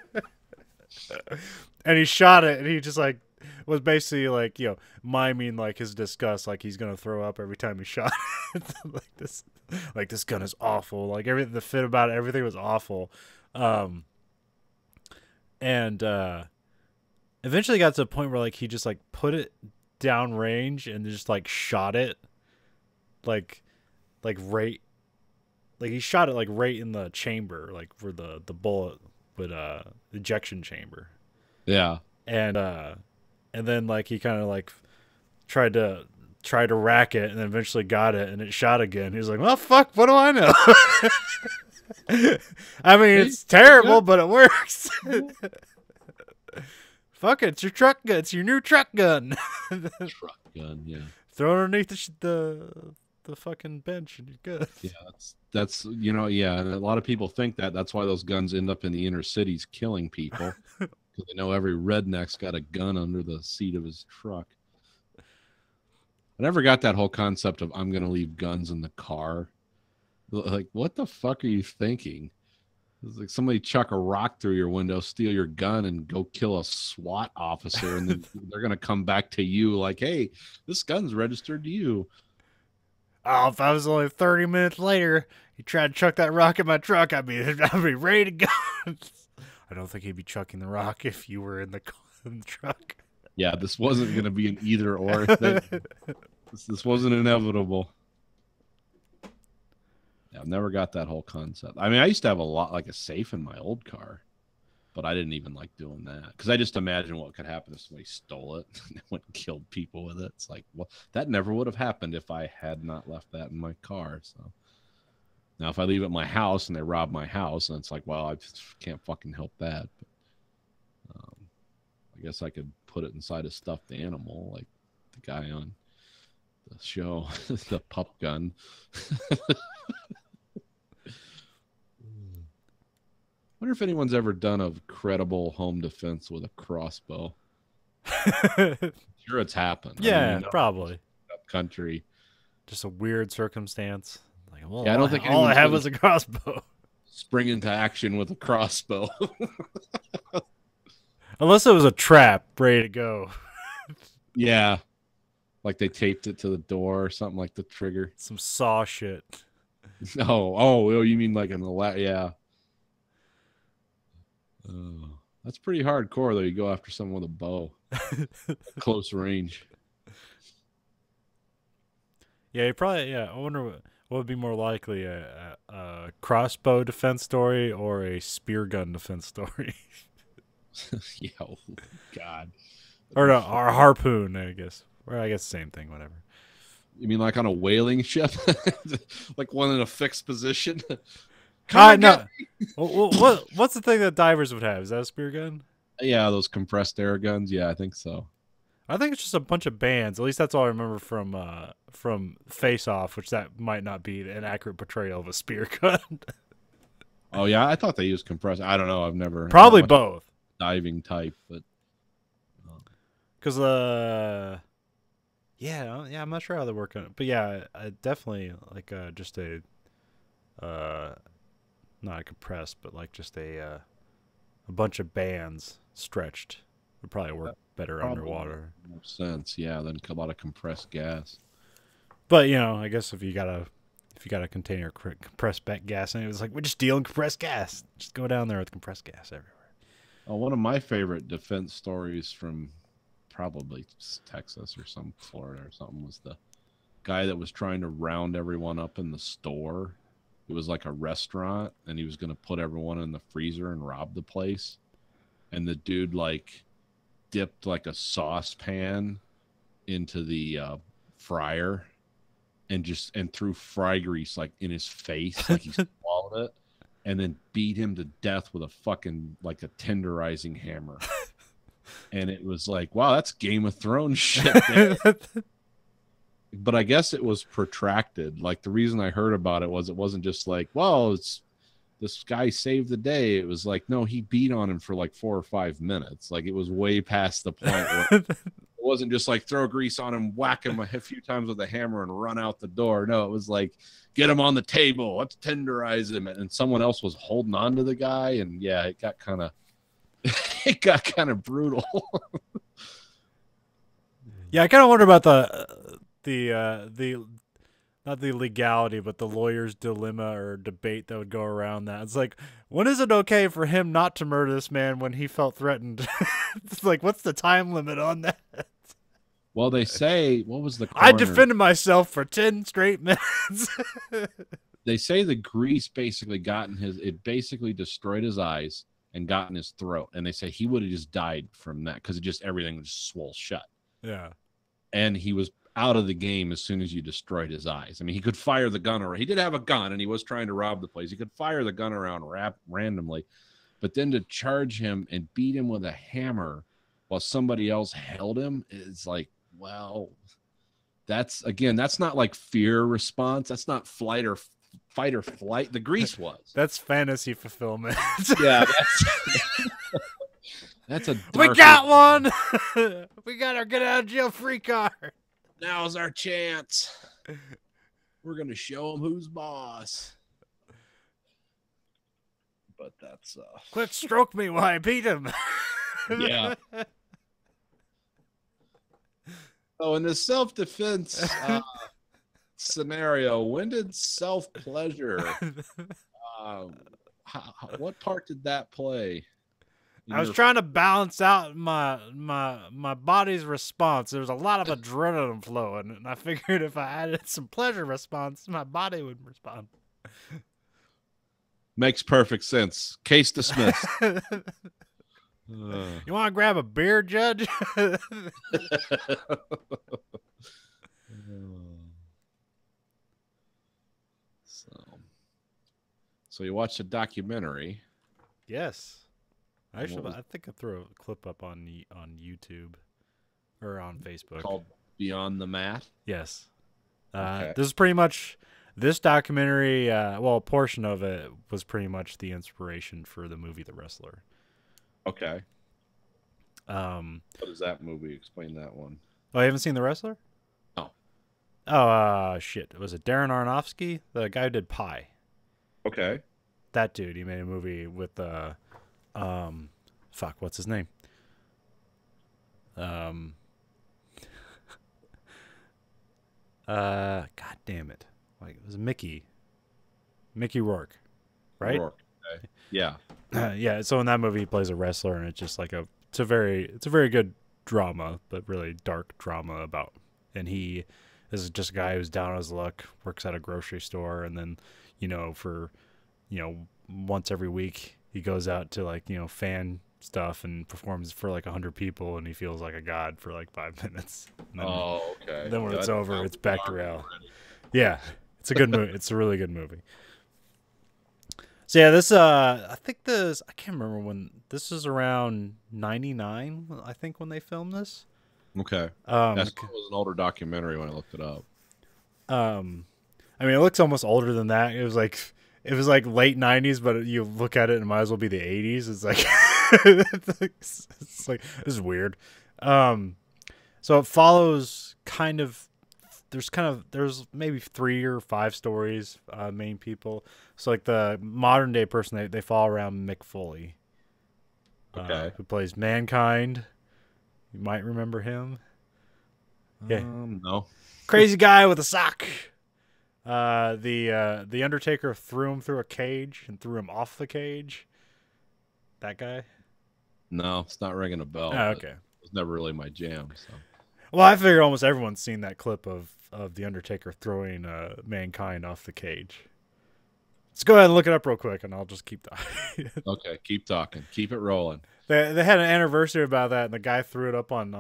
cheap. And he shot it, and he just like was basically like, miming like his disgust, like he's gonna throw up every time he shot it. like this gun is awful. Like everything, the fit about it, everything was awful. And eventually got to a point where like he just like put it down range and just like shot it, like right, like he shot it like right in the chamber, like where the bullet would ejection chamber. Yeah. And then like he kind of like tried to rack it, and then eventually got it, and it shot again. He was like, well, fuck, what do I know? I mean, it's terrible, but it works. Fuck it, it's your truck gun. It's your new truck gun. Truck gun, yeah. Throw it underneath the fucking bench, and you're good. Yeah, that's yeah. And a lot of people think that. That's why those guns end up in the inner cities killing people. Because they know every redneck's got a gun under the seat of his truck. I never got that whole concept of I'm going to leave guns in the car. Like, what the fuck are you thinking? It's like somebody chuck a rock through your window, steal your gun, and go kill a SWAT officer, and then they're going to come back to you like, hey, this gun's registered to you. Oh, if I was only 30 minutes later, he tried to chuck that rock in my truck, I'd be ready to go. I don't think he'd be chucking the rock if you were in the truck. Yeah, this wasn't going to be an either or thing. This wasn't inevitable. Yeah, I've never got that whole concept. I mean, I used to have a safe in my old car, but I didn't even like doing that because I just imagine what could happen if somebody stole it and went and killed people with it. It's like, well, that never would have happened if I had not left that in my car. So now if I leave it in my house and they rob my house, and it's like, well, I just can't fucking help that. But, I guess I could put it inside a stuffed animal like the guy on the show, the pup gun. Wonder if anyone's ever done a credible home defense with a crossbow. Sure, it's happened. Yeah, probably. Country. Just a weird circumstance. Like, well, yeah, I don't think all I had was a crossbow. Spring into action with a crossbow. Unless it was a trap ready to go. Yeah. Like they taped it to the door or something, like the trigger. Some saw shit. Oh, you mean like in the yeah. That's pretty hardcore though. You go after someone with a bow, close range. Yeah, you probably. Yeah, I wonder what would be more likely, a crossbow defense story or a spear gun defense story. Yeah, oh, God. Or no, or a harpoon, I guess. Or I guess same thing, whatever. You mean like on a whaling ship? Like one in a fixed position? No. What's the thing that divers would have? Is that a spear gun? Yeah, those compressed air guns. Yeah, I think so. I think it's just a bunch of bands. At least that's all I remember from Face Off, which that might not be an accurate portrayal of a spear gun. Oh yeah, I thought they used compressed. I don't know. I've never probably both diving type, but because yeah, I'm not sure how they work on it, but yeah, I definitely like just a not a compressed, but like just a bunch of bands stretched would probably work better underwater. More sense, yeah, than a lot of compressed gas. But I guess if you got a container compressed gas, and it was like, we're just dealing compressed gas. Just go down there with compressed gas everywhere. One of my favorite defense stories from probably Texas or some Florida or something was the guy that was trying to round everyone up in the store. It was like a restaurant, and he was going to put everyone in the freezer and rob the place. And the dude like dipped like a saucepan into the fryer and threw fry grease like in his face, like he swallowed it, and then beat him to death with a fucking like a tenderizing hammer. And it was like, wow, that's Game of Thrones shit. But I guess it was protracted. Like the reason I heard about it wasn't just like, well, it's this guy saved the day. It was like, no, he beat on him for like 4 or 5 minutes. Like it was way past the point where it wasn't just like throw grease on him, whack him a few times with a hammer and run out the door. No, it was like, get him on the table. Let's tenderize him. And someone else was holding on to the guy. And yeah, it got kind of brutal. Yeah, I kind of wonder about the not the legality, but the lawyer's dilemma or debate that would go around that. It's like, when is it okay for him not to murder this man when he felt threatened? It's like, what's the time limit on that? Well, they say, what was the I defended myself for 10 straight minutes. They say the grease basically it basically destroyed his eyes and got in his throat. And they say he would have just died from that because everything was swole shut. Yeah. And he was out of the game as soon as you destroyed his eyes. I mean, he could fire the gun around. He did have a gun, and he was trying to rob the place. He could fire the gun around randomly. But then to charge him and beat him with a hammer while somebody else held him is like, well, that's not like fear response. That's not fight or flight. The grease was. That's fantasy fulfillment. Yeah, that's a we got one. We got our get out of jail free card. Now's our chance. We're gonna show him who's boss. But that's quick stroke me while I beat him. Yeah. Oh, in the self-defense scenario. When did self-pleasure? What part did that play? I was trying to balance out my body's response. There was a lot of adrenaline flowing, and I figured if I added some pleasure response, my body would respond. Makes perfect sense. Case dismissed. You want to grab a beer, Judge? So you watched a documentary. Yes. Actually, was- I think I threw a clip up on YouTube or on Facebook. Called Beyond the Mat. Yes. Okay. This is pretty much this documentary. Well, a portion of it was pretty much the inspiration for the movie The Wrestler. Okay. What What is that movie? Explain that one. Oh, you haven't seen The Wrestler? No. Oh, shit. Was it Darren Aronofsky? The guy who did Pie. Okay. That dude. He made a movie with fuck, what's his name? God damn it. Like, it was Mickey Rourke, right? Rourke. Okay. Yeah. Yeah, so in that movie he plays a wrestler, and it's just like it's a very good drama, but really dark drama about, and he is just a guy who's down on his luck, works at a grocery store, and then, for, once every week he goes out to, like, fan stuff and performs for like 100 people, and he feels like a god for like 5 minutes. And then, Okay. then when it's over, it's back to reality. already. Yeah, it's a good movie. It's a really good movie. So yeah, this I can't remember when this is, around 99, I think, when they filmed this. Okay. Um, It was an older documentary when I looked it up. I mean, it looks almost older than that. It was like late 90s, but you look at it and it might as well be the 80s. It's like it's like, this is weird. So it follows there's maybe 3 or 5 stories, main people. So like the modern day person, they follow around Mick Foley, Okay. who plays Mankind. You might remember him. Yeah. No. Crazy guy with a sock. The Undertaker threw him through a cage and threw him off the cage. That guy? No, it's not ringing a bell. Oh, but okay. It was never really my jam. So. Well, I figure almost everyone's seen that clip of the Undertaker throwing Mankind off the cage. Let's go ahead and look it up real quick, and I'll just keep talking. Okay, keep talking. Keep it rolling. They had an anniversary about that, and the guy threw it up on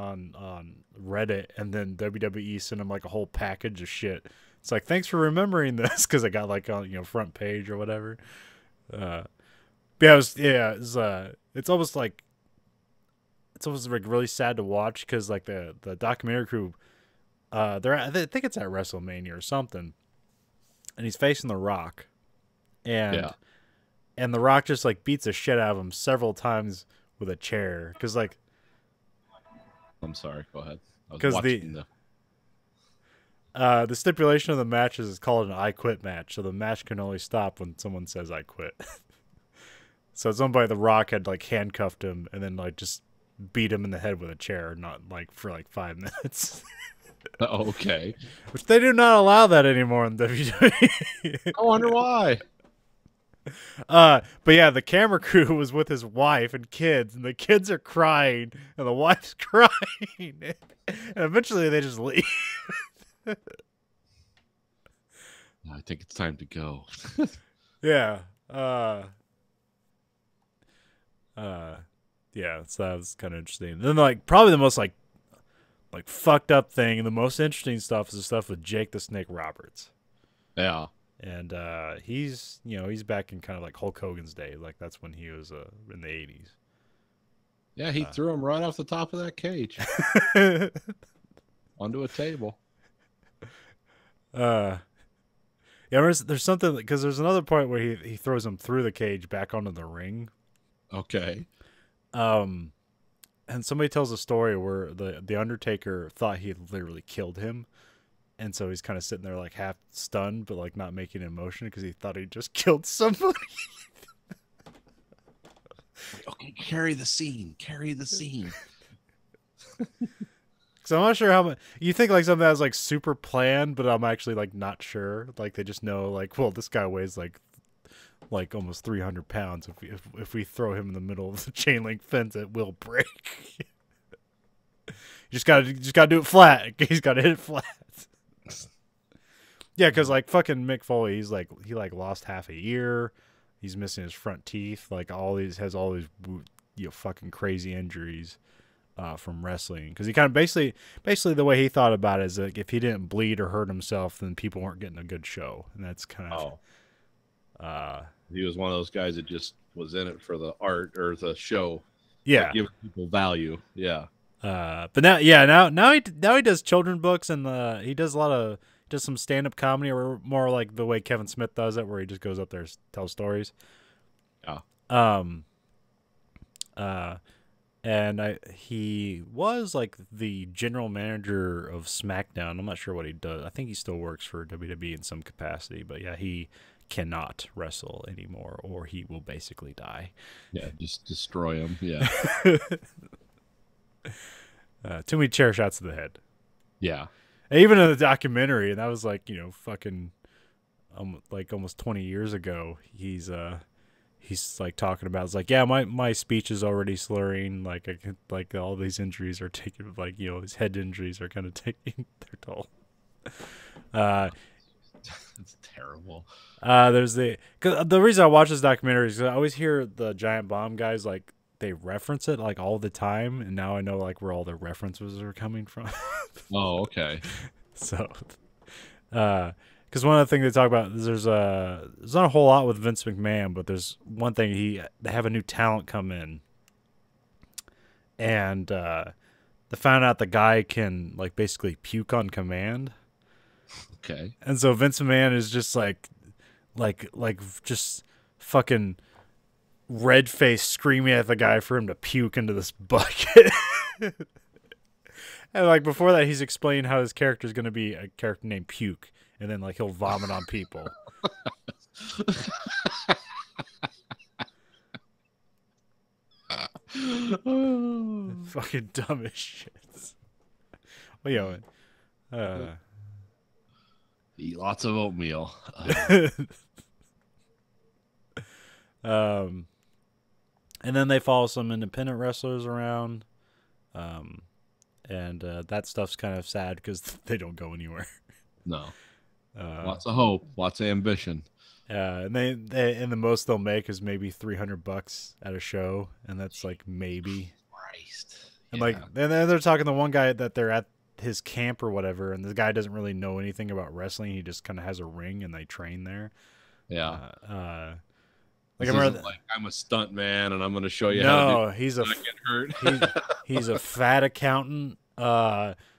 Reddit, and then WWE sent him like a whole package of shit. It's like, thanks for remembering this, because it got like on front page or whatever. It's almost like really sad to watch, because like the documentary crew, I think it's at WrestleMania or something, and he's facing The Rock, and The Rock just like beats the shit out of him several times with a chair, because like, I'm sorry. Go ahead. I was 'Cause watching the stipulation of the match is called an I quit match, so the match can only stop when someone says I quit. So somebody, The Rock, had like handcuffed him and then like just beat him in the head with a chair, not like for like 5 minutes. Oh, okay. Which they do not allow that anymore in WWE. I wonder why. But yeah, the camera crew was with his wife and kids, and the kids are crying, and the wife's crying, and eventually they just leave. I think it's time to go. Yeah. Yeah, so that was kind of interesting. And then like probably the most like fucked up thing and the most interesting stuff is the stuff with Jake the Snake Roberts. Yeah. And he's back in kind of like Hulk Hogan's day. Like that's when he was in the 80s. Yeah, he threw him right off the top of that cage onto a table. Yeah, there's something, because there's another point where he throws him through the cage back onto the ring. Okay. And somebody tells a story where the Undertaker thought he had literally killed him, and so he's kind of sitting there like half stunned but like not making an emotion because he thought he just killed somebody. Okay, carry the scene. Carry the scene. So I'm not sure how much you think like something that's like super planned, but I'm actually like not sure. Like they just know like, well, this guy weighs like almost 300 pounds. If we throw him in the middle of the chain link fence, it will break. You just gotta do it flat. He's gotta hit it flat. Yeah, because like fucking Mick Foley, he lost half a ear. He's missing his front teeth. Like has all these fucking crazy injuries from wrestling. Because he kind of basically the way he thought about it is like if he didn't bleed or hurt himself, then people weren't getting a good show, and that's kind of. He was one of those guys that just was in it for the art or the show. Yeah, like giving people value. Yeah. But now he does children books and he does some stand up comedy or more like the way Kevin Smith does it, where he just goes up there and tells stories. Yeah. And he was like the general manager of SmackDown. I'm not sure what he does. I think he still works for WWE in some capacity, but yeah, he cannot wrestle anymore or he will basically die. Yeah, just destroy him. Yeah. Too many chair shots to the head. Yeah. And even in the documentary, and that was like, fucking like almost 20 years ago, he's like talking about, it's like, yeah, my speech is already slurring, like like all these injuries are taking, like, his head injuries are kind of taking their toll. It's terrible. Cause the reason I watch this documentary is 'cause I always hear the Giant Bomb guys, like, they reference it like all the time, and now I know like where all the references are coming from. Oh, okay. So, because one of the things they talk about is there's not a whole lot with Vince McMahon, but there's one thing they have a new talent come in, and they found out the guy can like basically puke on command. Okay. And so Vince McMahon is just like just fucking red face screaming at the guy for him to puke into this bucket. And like before that, he's explained how his character is going to be a character named Puke, and then like he'll vomit on people. Fucking dumb as shit. Well, eat lots of oatmeal. And then they follow some independent wrestlers around, and that stuff's kind of sad because they don't go anywhere. No. Lots of hope, lots of ambition. And and the most they'll make is maybe $300 at a show, and that's like maybe. Christ. And like, and then they're talking to one guy that they're at his camp or whatever, and the guy doesn't really know anything about wrestling. He just kind of has a ring, and they train there. Yeah. Like I'm a stunt man, and I'm going to show you how to do he's not get hurt. he's a fat accountant.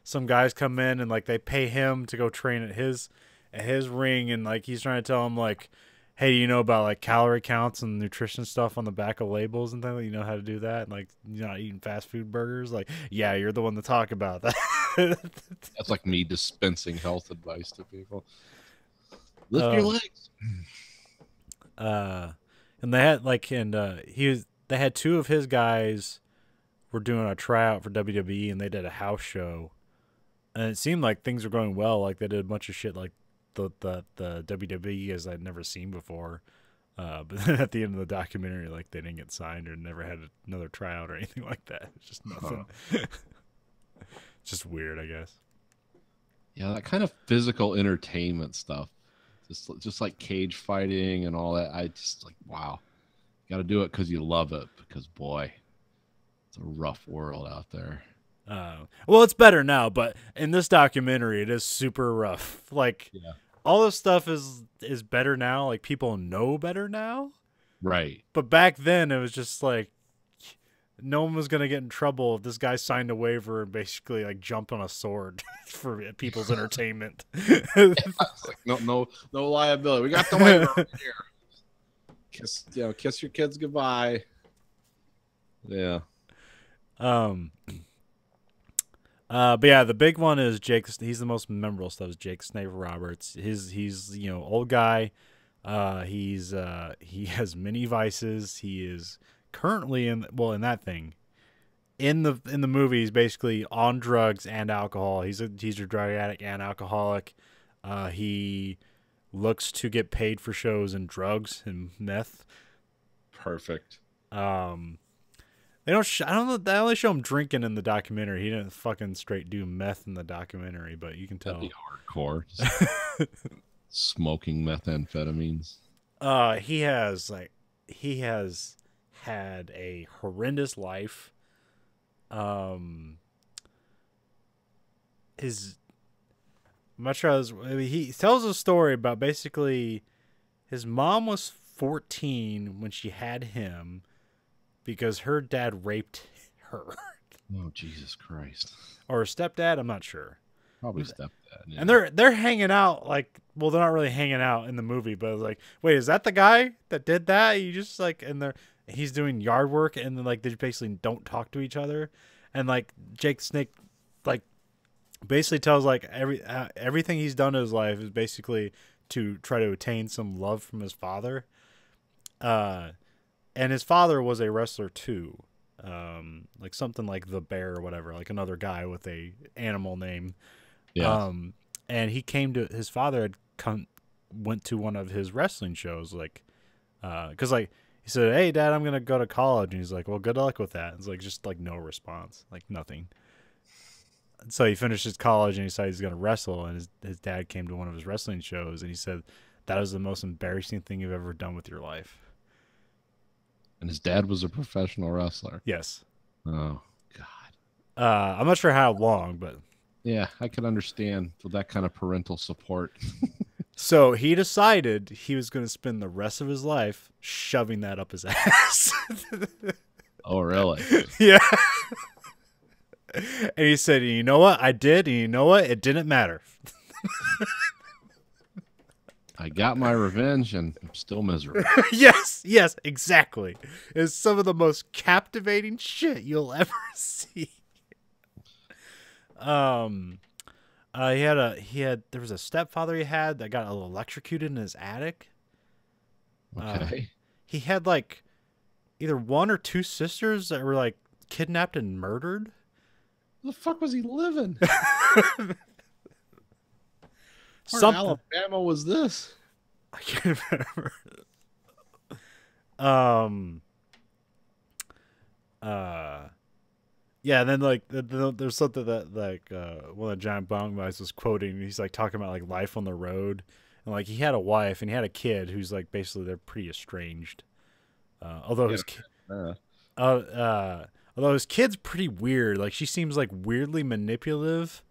Some guys come in and like they pay him to go train at his ring, and like he's trying to tell him like, hey, you know about like calorie counts and nutrition stuff on the back of labels and things? Like, you know how to do that? And, like, you're not eating fast food burgers? Like, yeah, you're the one to talk about that. That's like me dispensing health advice to people. Lift your legs. And they had like, they had two of his guys were doing a tryout for WWE, and they did a house show, and it seemed like things were going well. Like they did a bunch of shit like the WWE as I'd never seen before. But then at the end of the documentary, like they didn't get signed or never had another tryout or anything like that. It's just nothing. It's just weird, I guess. Yeah, that kind of physical entertainment stuff. Just like cage fighting and all that. I just like, wow. You got to do it because you love it. Because, boy, it's a rough world out there. Well, it's better now, but in this documentary, it is super rough. Like, all this stuff is better now. Like, people know better now. Right. But back then, it was just like, no one was going to get in trouble if this guy signed a waiver and basically like jumped on a sword for people's entertainment. It's like, no liability. We got the waiver over here. Kiss your kids goodbye. Yeah. But yeah, the big one is Jake. He's the most memorable stuff. Is Jake Snake Roberts. He's old guy. He has many vices. He is currently in that thing. in the movie, he's basically on drugs and alcohol. He's a drug addict and alcoholic. He looks to get paid for shows and drugs and meth. Perfect. They don't. I don't know. They only show him drinking in the documentary. He didn't fucking straight do meth in the documentary, but you can tell. That'd be hardcore. Smoking methamphetamines. He has had a horrendous life. I'm not sure. He tells a story about basically his mom was 14 when she had him because her dad raped her. Oh, Jesus Christ. Or her stepdad, I'm not sure. Probably stepdad. Yeah. And they're hanging out like, well, they're not really hanging out in the movie, but it's like, wait, is that the guy that did that? You just like, and he's doing yard work, and then like they basically don't talk to each other, and like Jake the Snake, like basically tells like everything he's done in his life is basically to try to attain some love from his father. And his father was a wrestler too, like something like the Bear or whatever, like another guy with a animal name. Yeah. And he came to his father went to one of his wrestling shows, like, cause like he said, "Hey, Dad, I'm gonna go to college," and he's like, "Well, good luck with that." It's like just like no response, like nothing. So he finishes college and he decided he's gonna wrestle, and his dad came to one of his wrestling shows, and he said, "That was the most embarrassing thing you've ever done with your life." And his dad was a professional wrestler. Yes. Oh, God. I'm not sure how long, but Yeah, I could understand with that kind of parental support. so he decided he was going to spend the rest of his life shoving that up his ass. Oh, really? Yeah. And he said, "You know what? I did, and you know what? It didn't matter." I got my revenge, and I'm still miserable. Yes, exactly. It's some of the most captivating shit you'll ever see. There was a stepfather he had that got electrocuted in his attic. Okay. He had like either one or two sisters that were like kidnapped and murdered. Where the fuck was he living? Where in Something. Alabama was this? I can't remember. Yeah, and then like there's something that like one of the Giant Bong guys was quoting. He's like talking about like life on the road, and like he had a wife and he had a kid who's like basically they're pretty estranged. Although his kid's pretty weird. Like she seems like weirdly manipulative.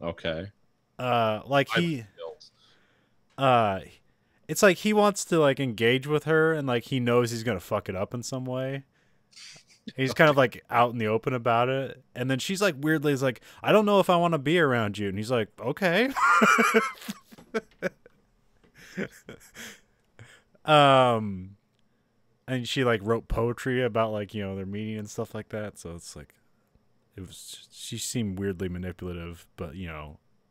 Okay. It's like he wants to like engage with her, and like he knows he's gonna fuck it up in some way. He's kind of like out in the open about it, and then she's like weirdly is like, "I don't know if I want to be around you," and he's like, "Okay." And she like wrote poetry about like their meeting and stuff like that. So it's like, she seemed weirdly manipulative, but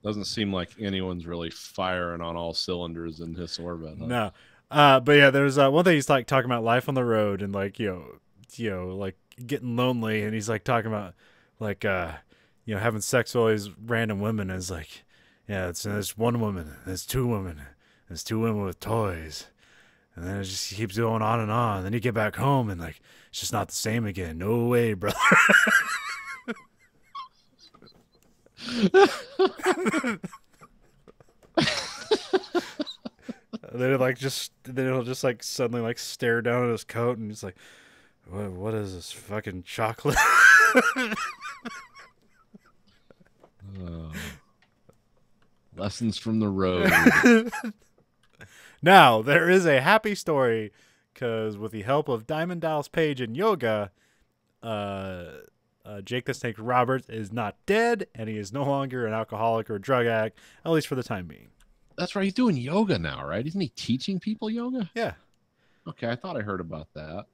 Doesn't seem like anyone's really firing on all cylinders in his orbit. Huh? No. But yeah, there's one thing he's like talking about life on the road and like like getting lonely, and he's like talking about like having sex with all these random women. And it's like, yeah, there's one woman, there's two women, there's two women with toys, and then it just keeps going on and on. And then you get back home and like it's just not the same again. No way, brother. Then he'll just like suddenly like stare down at his coat, and he's like, what is this fucking chocolate? Lessons from the road. Now there is a happy story, because with the help of Diamond Dallas Page and yoga, Jake the Snake Roberts is not dead, and he is no longer an alcoholic or a drug addict, at least for the time being. That's right. He's doing yoga now, right? Isn't he teaching people yoga? Yeah. Okay, I thought I heard about that.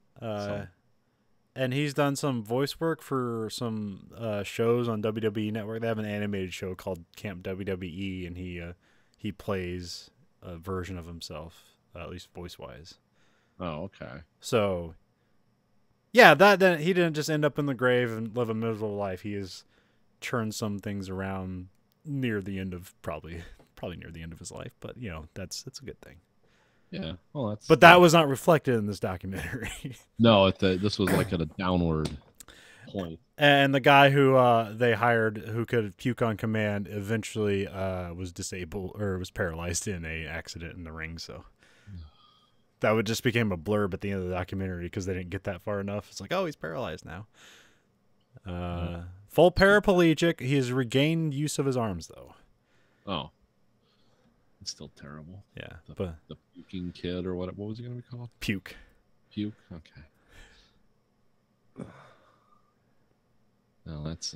And he's done some voice work for some shows on WWE Network. They have an animated show called Camp WWE, and he plays a version of himself, at least voice-wise. Oh, okay. So, Yeah, that he didn't just end up in the grave and live a miserable life. He has turned some things around near the end of probably near the end of his life. But that's a good thing. Yeah. Well, that's. But that was not reflected in this documentary. No, this was like at a downward point. And the guy who they hired who could puke on command eventually was disabled or was paralyzed in a accident in the ring. So that would just became a blurb at the end of the documentary because they didn't get that far enough. It's like, oh, he's paralyzed now. Full paraplegic. He has regained use of his arms, though. Oh, it's still terrible. Yeah, the puking kid or what was he going to be called? Puke. Puke. Okay. No, that's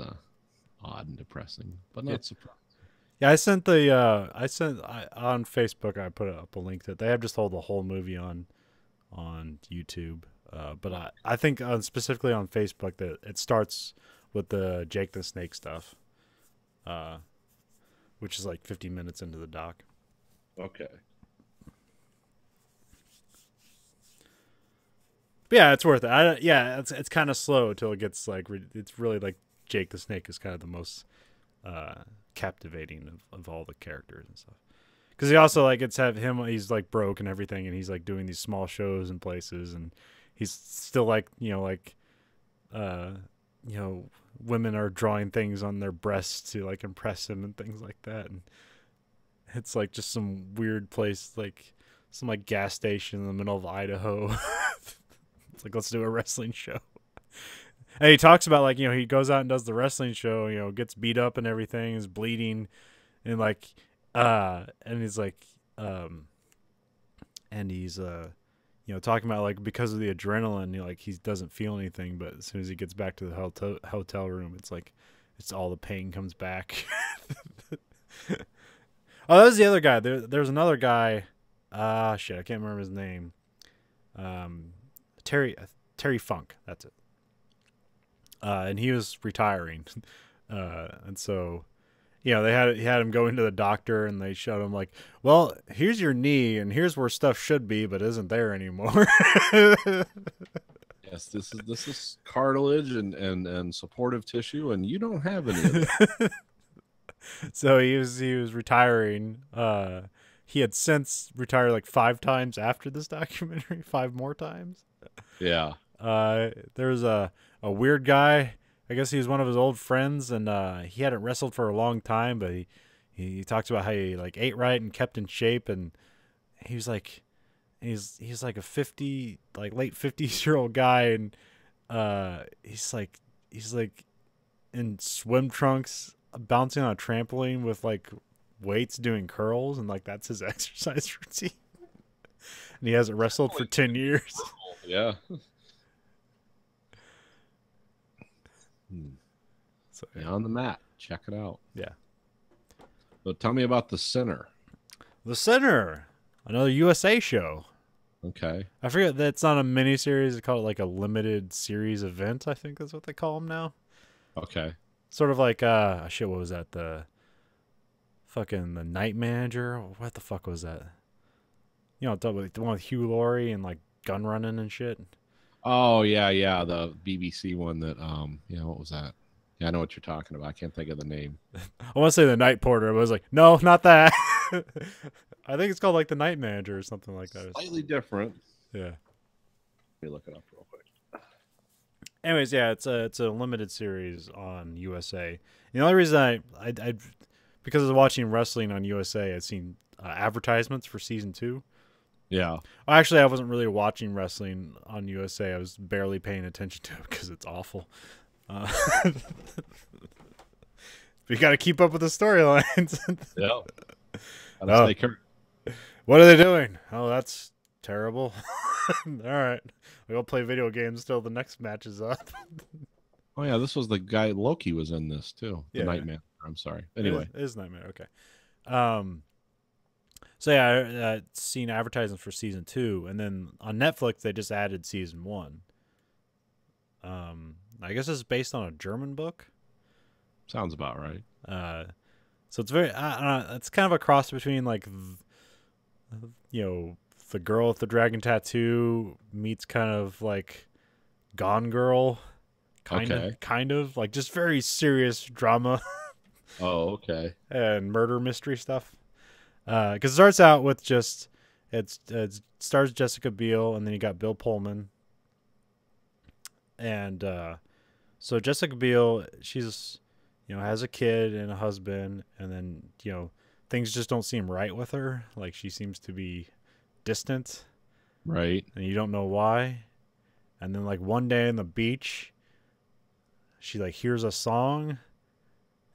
odd and depressing, but not surprising. Yeah, I sent on Facebook. I put up a link that they have just told the whole movie on YouTube. But I think specifically on Facebook that it starts with the Jake the Snake stuff, which is like 50 minutes into the doc. Okay. But yeah, it's worth it. It's kind of slow until it gets like it's really like Jake the Snake is kind of the most captivating of all the characters and stuff. Because he also like he's like broke and everything, and he's like doing these small shows in places, and he's still like women are drawing things on their breasts to like impress him and things like that, and it's like just some weird place, like some like gas station in the middle of Idaho. It's like, let's do a wrestling show. And he talks about like, he goes out and does the wrestling show, gets beat up and everything, is bleeding, and like and he's like and he's talking about like because of the adrenaline, like he doesn't feel anything, but as soon as he gets back to the hotel room, it's like it's all the pain comes back. Oh, that was the other guy. There's another guy. Shit, I can't remember his name. Terry Funk, that's it. And he was retiring, and so he had him go into the doctor, and they showed him like, well, here's your knee, and here's where stuff should be, but isn't there anymore. Yes, this is cartilage and supportive tissue, and you don't have any of that. So he was retiring. He had since retired like 5 times after this documentary, 5 more times. Yeah. There's a weird guy. I guess he was one of his old friends, and he hadn't wrestled for a long time, but he talks about how he like ate right and kept in shape, and he was like he's like a late 50-year-old guy, and he's like in swim trunks bouncing on a trampoline with like weights doing curls, and like that's his exercise routine. And he hasn't wrestled for 10 years. Yeah. So on the mat, check it out. Yeah. So tell me about The Sinner. The Sinner, another USA show. Okay. I forget that it's not a miniseries. They call it like a limited series event. I think that's what they call them now. Okay. Sort of like shit. What was that? The Night Manager. What the fuck was that? The one with Hugh Laurie and like gun running and shit. Oh yeah, the BBC one that what was that? Yeah, I know what you're talking about. I can't think of the name. I want to say The Night Porter, but I was like, no, not that. I think it's called like The Night Manager or something like that. Slightly different. Yeah. Let me look it up real quick. Anyways, yeah, it's a limited series on USA. The only reason I because I was watching wrestling on USA, I'd seen advertisements for season 2. Yeah. Well, actually, I wasn't really watching wrestling on USA. I was barely paying attention to it because it's awful. We got to keep up with the storylines. Yeah. Stay current. What are they doing? Oh, that's terrible. All right. We'll play video games till the next match is up. Oh, yeah. This was the guy. Loki was in this, too. The Yeah. Nightmare. I'm sorry. Anyway. It is Nightmare. Okay. So, yeah, I'd seen advertisements for season 2. And then on Netflix, they just added season 1. I guess it's based on a German book. Sounds about right. So it's very, it's kind of a cross between like, the girl with the dragon tattoo meets kind of like Gone Girl, Okay. kind of like just very serious drama Oh, okay. and murder mystery stuff. Because it starts out with just it stars Jessica Biel, and then you got Bill Pullman, and so Jessica Biel, she's has a kid and a husband, and then things just don't seem right with her. Like she seems to be distant, Right. and you don't know why. And then like one day on the beach, she like hears a song,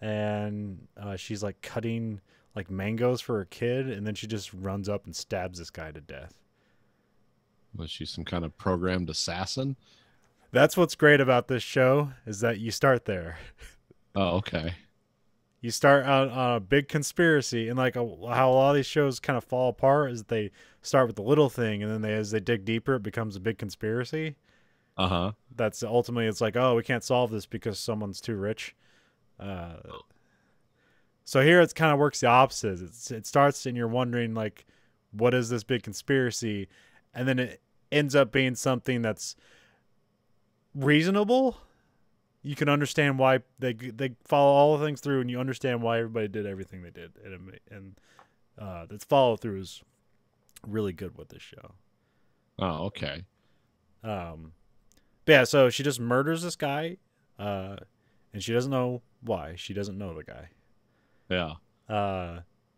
and she's like cutting like mangoes for her kid, and then she just runs up and stabs this guy to death. Was she some kind of programmed assassin? That's what's great about this show, is that you start there. Oh, okay. You start out on a big conspiracy, and like how a lot of these shows kind of fall apart is they start with the little thing, and then as they dig deeper, it becomes a big conspiracy. Uh-huh. That's ultimately, it's like, oh, we can't solve this because someone's too rich. So here it's kind of works the opposite. It starts and you're wondering like, what is this big conspiracy? And then it ends up being something that's reasonable. You can understand why they follow all the things through, and you understand why everybody did everything they did. And this follow through is really good with this show. Oh, okay. But yeah, so she just murders this guy, and she doesn't know why. She doesn't know the guy. Yeah.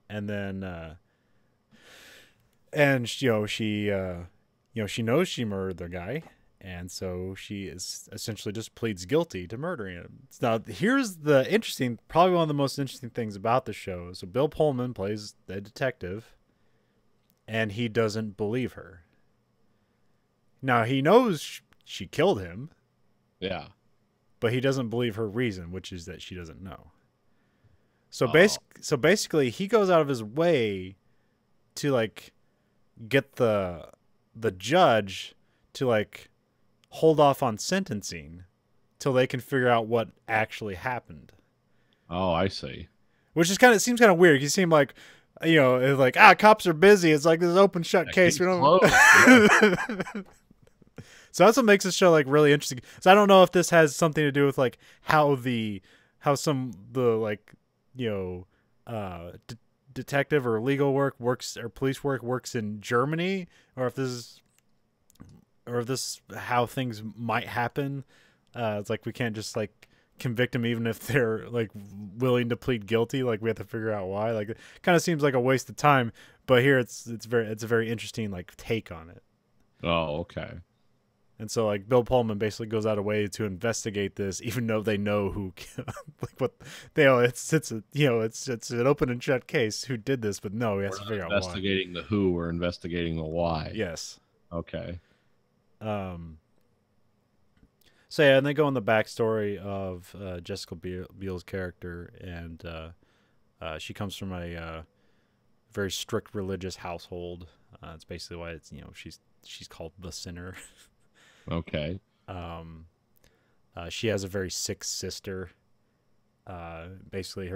And then, and she knows she murdered the guy, and so she is essentially just pleads guilty to murdering him. Now, here's the interesting, probably one of the most interesting things about the show. So Bill Pullman plays the detective, and he doesn't believe her. Now, he knows she killed him, Yeah. but he doesn't believe her reason, which is that she doesn't know. So basically, he goes out of his way to like get the judge to like hold off on sentencing till they can figure out what actually happened. Oh, I see. Which is seems kind of weird. You seem like, it's like, cops are busy. It's like this open shut case. We don't. Closed, yeah. So that's what makes this show like really interesting. So I don't know if this has something to do with like how some like detective or legal work works, or police work works in Germany, or if this is how things might happen. It's like we can't just like convict them even if they're like willing to plead guilty. Like we have to figure out why. Like it kind of seems like a waste of time. But here it's a very interesting like take on it. Oh, okay. And so like Bill Pullman basically goes out of way to investigate this, even though they know who, like what they know. It's an open and shut case. Who did this? But no, he has to figure out why. Investigating the who, we're investigating the why. Yes. Okay. So yeah, and they go in the backstory of Jessica Biel's character, and she comes from a very strict religious household. It's basically why it's she's called the sinner. Okay. She has a very sick sister. Basically,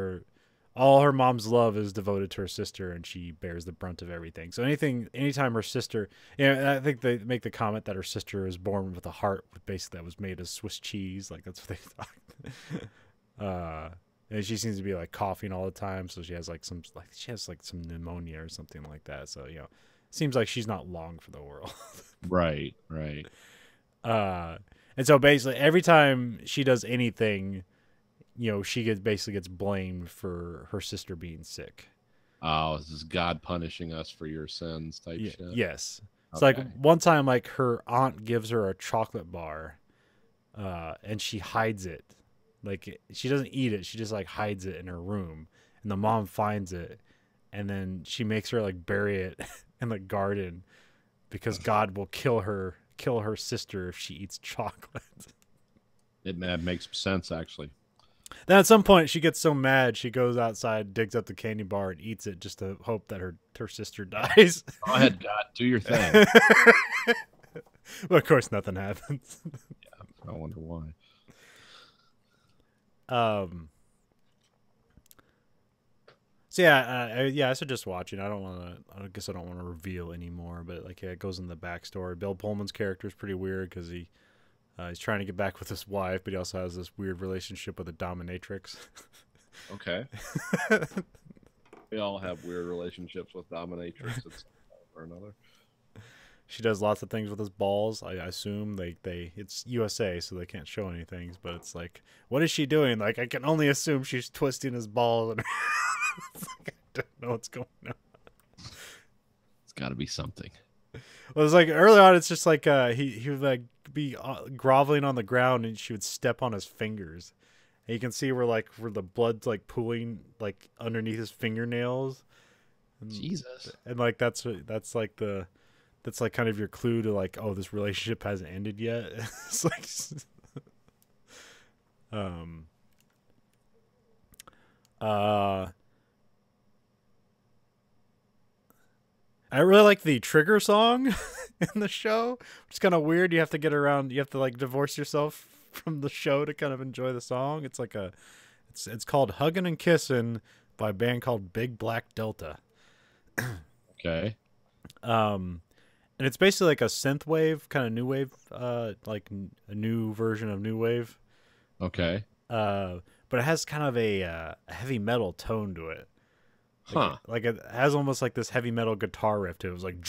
all her mom's love is devoted to her sister, and she bears the brunt of everything. So anytime her sister, I think they make the comment that her sister is born with a heart, basically that was made of Swiss cheese. Like that's what they thought. And she seems to be like coughing all the time, so she has some pneumonia or something like that. So seems like she's not long for the world. Right. Right. And so basically every time she does anything, she basically gets blamed for her sister being sick. Oh, this is God punishing us for your sins type shit. Yes. It's Okay. like one time, like her aunt gives her a chocolate bar, and she hides it. Like she doesn't eat it. She just like hides it in her room, and the mom finds it, and then she makes her like bury it in the garden because God will kill her sister if she eats chocolate. It makes sense, actually. Then at some point she gets so mad she goes outside, digs up the candy bar, and eats it just to hope that her sister dies. Go ahead, God, do your thing. Well, of course nothing happens. I wonder why. So yeah, I suggest watching. I guess I don't want to reveal anymore, but like it goes in the backstory. Bill Pullman's character is pretty weird because he He's trying to get back with his wife, but he also has this weird relationship with a dominatrix. Okay. We all have weird relationships with dominatrix at some point or another. She does lots of things with his balls. I assume they it's USA, so they can't show any things. But it's like, what is she doing? Like, I can only assume she's twisting his balls. And it's like, I don't know what's going on. It's got to be something. Well, it's like early on, it's just like he would like be groveling on the ground, and she would step on his fingers. And you can see where the blood's like pooling like underneath his fingernails. And, Jesus. and like that's like kind of your clue to like, oh, this relationship hasn't ended yet. It's like, I really like the trigger song in the show, which is kind of weird. You have to get around. You have to like divorce yourself from the show to kind of enjoy the song. It's like it's called "Huggin' and Kissin'" by a band called Big Black Delta. Okay. And it's basically like a synthwave kind of new wave, like a new version of new wave. Okay. But it has kind of a heavy metal tone to it. Huh. Like it has almost like this heavy metal guitar riff to it. It was like,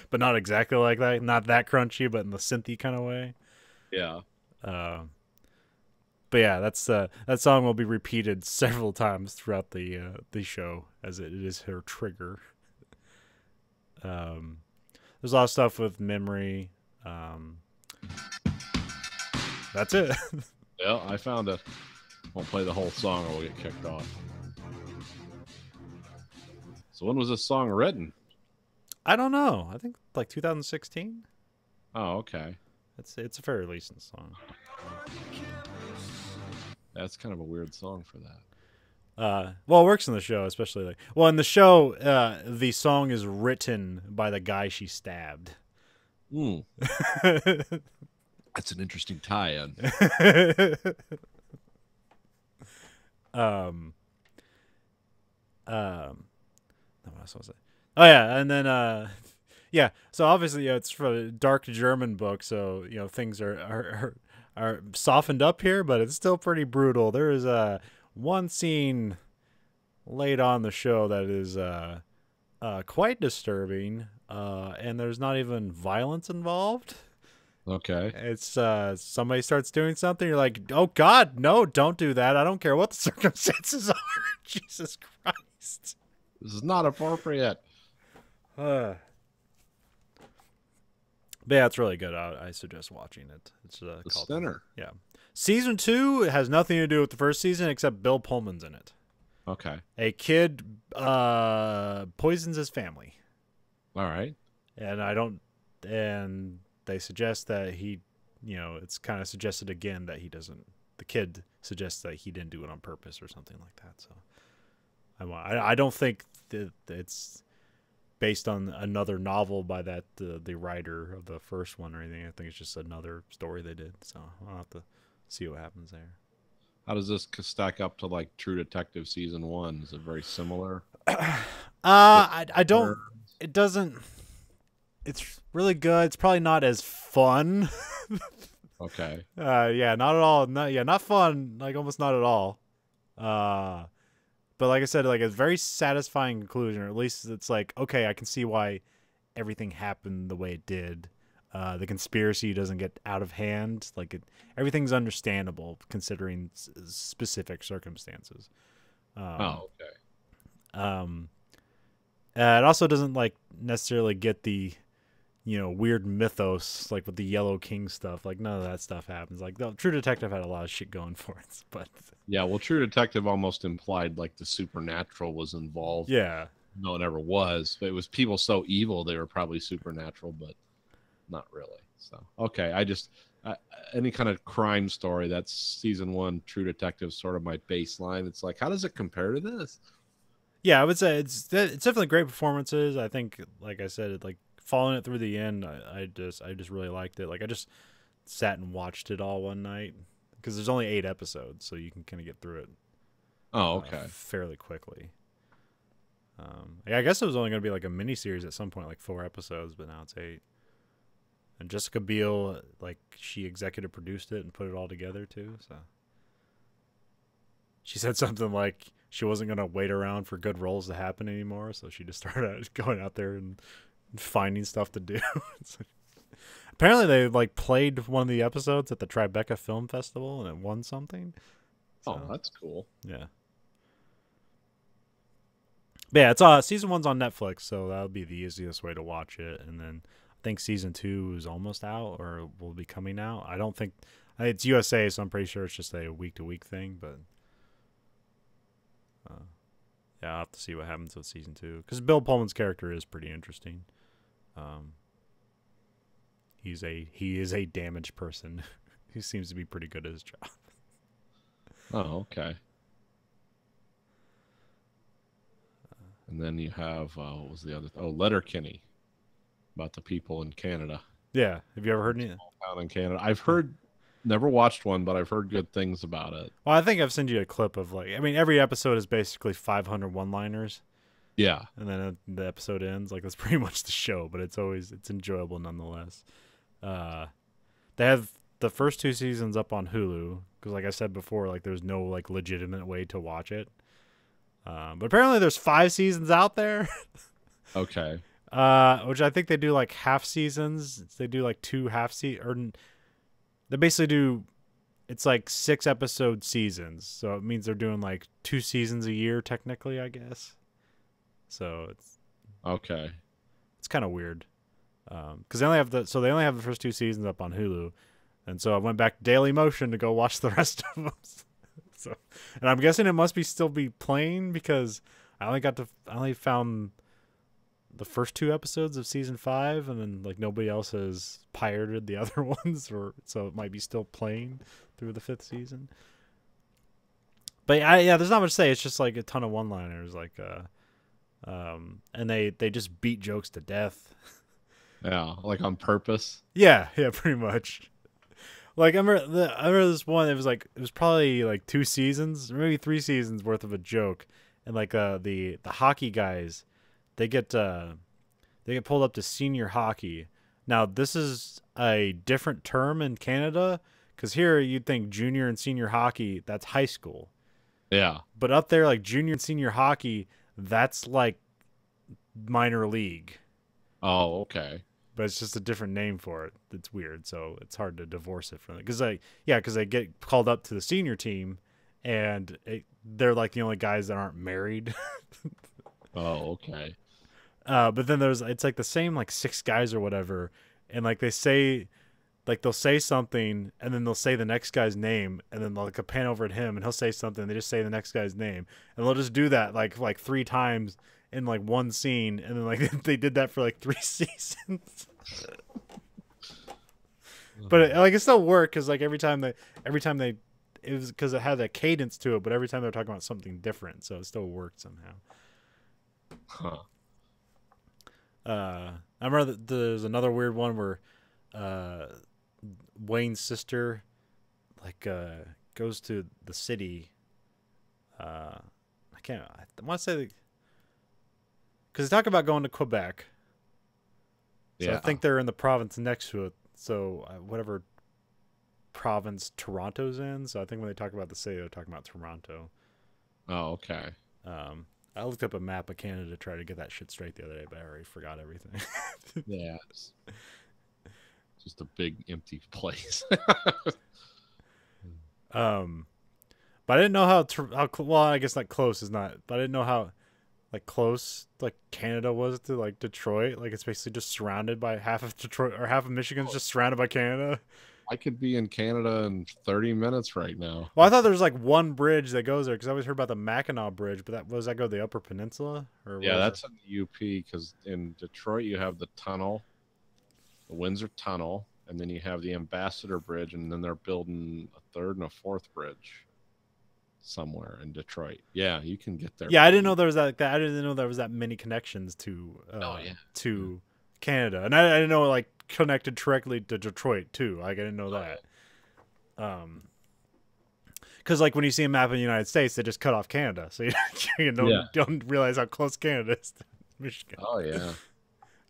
but not exactly like that. Not that crunchy, but in the synthy kind of way. Yeah. But yeah, that's that song will be repeated several times throughout the show as it is her trigger. There's a lot of stuff with memory. That's it. Yeah, I found it. Won't play the whole song or we'll get kicked off. So when was this song written? I don't know. I think like 2016. Oh, okay. It's a fairly recent song. That's kind of a weird song for that. Well, it works in the show, especially like. Well, in the show, the song is written by the guy she stabbed. Mm. That's an interesting tie-in. What else was it? Oh yeah, and then yeah. So obviously, it's from a dark German book, so things are softened up here, but it's still pretty brutal. There is one scene late on the show that is quite disturbing, and there's not even violence involved. Okay. It's somebody starts doing something, you're like, oh God, no, don't do that. I don't care what the circumstances are. Jesus Christ. This is not appropriate. But yeah, it's really good. I suggest watching it. It's The called Sinner. Yeah. Season 2 has nothing to do with the first season except Bill Pullman's in it. Okay. A kid poisons his family. All right. And they suggest that it's kind of suggested again that the kid suggests that he didn't do it on purpose or something like that. So I don't think that it's based on another novel by the writer of the first one or anything. I think it's just another story they did. So I'll have to see what happens there. How does this stack up to like True Detective season 1? Is it very similar? I don't. It doesn't. It's really good. It's probably not as fun. Okay. Yeah, not at all. Not fun. Like almost not at all. But like I said, like a very satisfying conclusion, or at least it's like, okay, I can see why everything happened the way it did. The conspiracy doesn't get out of hand. Like everything's understandable considering specific circumstances. Oh, okay. It also doesn't like necessarily get the weird mythos like with the Yellow King stuff. Like none of that stuff happens. Like the True Detective had a lot of shit going for it, but Yeah, well, True Detective almost implied like the supernatural was involved. yeah. No, it never was. But it was people so evil they were probably supernatural, but not really. So okay, any kind of crime story, that's season 1 True Detective, sort of my baseline. It's like, how does it compare to this? Yeah, I would say it's definitely great performances. I think, like I said, like following it through the end, I just really liked it. Like I just sat and watched it all one night because there's only 8 episodes, so you can kind of get through it. Oh, okay. Fairly quickly. Yeah, I guess it was only going to be like a mini series at some point, like 4 episodes, but now it's 8. And Jessica Biel, like, she executive produced it and put it all together too. So she said something like she wasn't gonna wait around for good roles to happen anymore, so she just started going out there and finding stuff to do. Apparently, they like played one of the episodes at the Tribeca Film Festival and it won something. Oh, So, that's cool. yeah. But yeah, it's season 1's on Netflix, so that'll be the easiest way to watch it. And then I think season 2 is almost out or will be coming out. I don't think it's USA, so I'm pretty sure it's just a week-to-week thing. But yeah, I'll have to see what happens with season 2 because Bill Pullman's character is pretty interesting. He is a damaged person who seems to be pretty good at his job. Oh, okay. And then you have what was the other? Letterkenny, about the people in Canada. Yeah, have you ever heard any? Down in Canada, I've heard. Never watched one, but I've heard good things about it. Well, I think I've sent you a clip of every episode is basically 500 one-liners. Yeah. And then the episode ends. Like, that's pretty much the show, but it's enjoyable nonetheless. They have the first 2 seasons up on Hulu because, like I said before, like there's no like legitimate way to watch it. But apparently there's 5 seasons out there. Okay. Which I think they do like half seasons. They do like 2 or they basically do. It's like 6 episode seasons, so it means they're doing like 2 seasons a year technically, I guess. So it's okay. It's kind of weird, because they only have the first 2 seasons up on Hulu, and so I went back to Daily Motion to go watch the rest of them. So, and I'm guessing it must still be playing because I only found the first 2 episodes of season 5, and then like nobody else has pirated the other ones, or so it might be still playing through the 5th season. But yeah, there's not much to say. It's just like a ton of one-liners, like and they just beat jokes to death. Yeah, like on purpose. Yeah, pretty much. Like I remember this one. It was probably like 2 seasons, or maybe 3 seasons worth of a joke, and like the hockey guys, they get pulled up to senior hockey. Now this is a different term in Canada because here you'd think junior and senior hockey, that's high school. Yeah. But up there, like junior and senior hockey, that's like minor league. Oh, okay. But it's just a different name for it. It's weird, so it's hard to divorce it from it. Because they get called up to the senior team, and they're like the only guys that aren't married. Oh, okay. But then it's like the same like 6 guys or whatever, and like they'll say something, and then they'll say the next guy's name, and then they'll like pan over at him, and he'll say something, and they just say the next guy's name, and they'll just do that like 3 times in like one scene, and then like they did that for like 3 seasons. But it still worked because like every time they it was because it had a cadence to it, but every time they were talking about something different, so it still worked somehow. Huh. I remember that there's another weird one where Wayne's sister goes to the city. I want to say because they talk about going to Quebec. So Yeah. I think they're in the province next to it. So whatever province Toronto's in. So I think when they talk about the city, they're talking about Toronto. Oh, okay. I looked up a map of Canada to try to get that shit straight the other day, but I already forgot everything. Yeah. It's just a big empty place. But I didn't know how well, I guess not close is not, but I didn't know how like close like Canada was to like Detroit. Like it's basically just surrounded by half of Detroit, or half of Michigan's just surrounded by Canada. I could be in Canada in 30 minutes right now. Well, I thought there was like one bridge that goes there because I always heard about the Mackinac Bridge, but that go to the Upper Peninsula? Or Yeah, that's in the UP because in Detroit you have the tunnel, the Windsor Tunnel, and then you have the Ambassador Bridge, and then they're building a 3rd and a 4th bridge somewhere in Detroit. Yeah, you can get there. Yeah, I didn't know there was that. I didn't know there was that many connections to to Canada, and I didn't know like connected directly to Detroit too. Like I didn't know that. Because like when you see a map of the United States, they just cut off Canada, so you don't realize how close Canada is to Michigan. Oh yeah.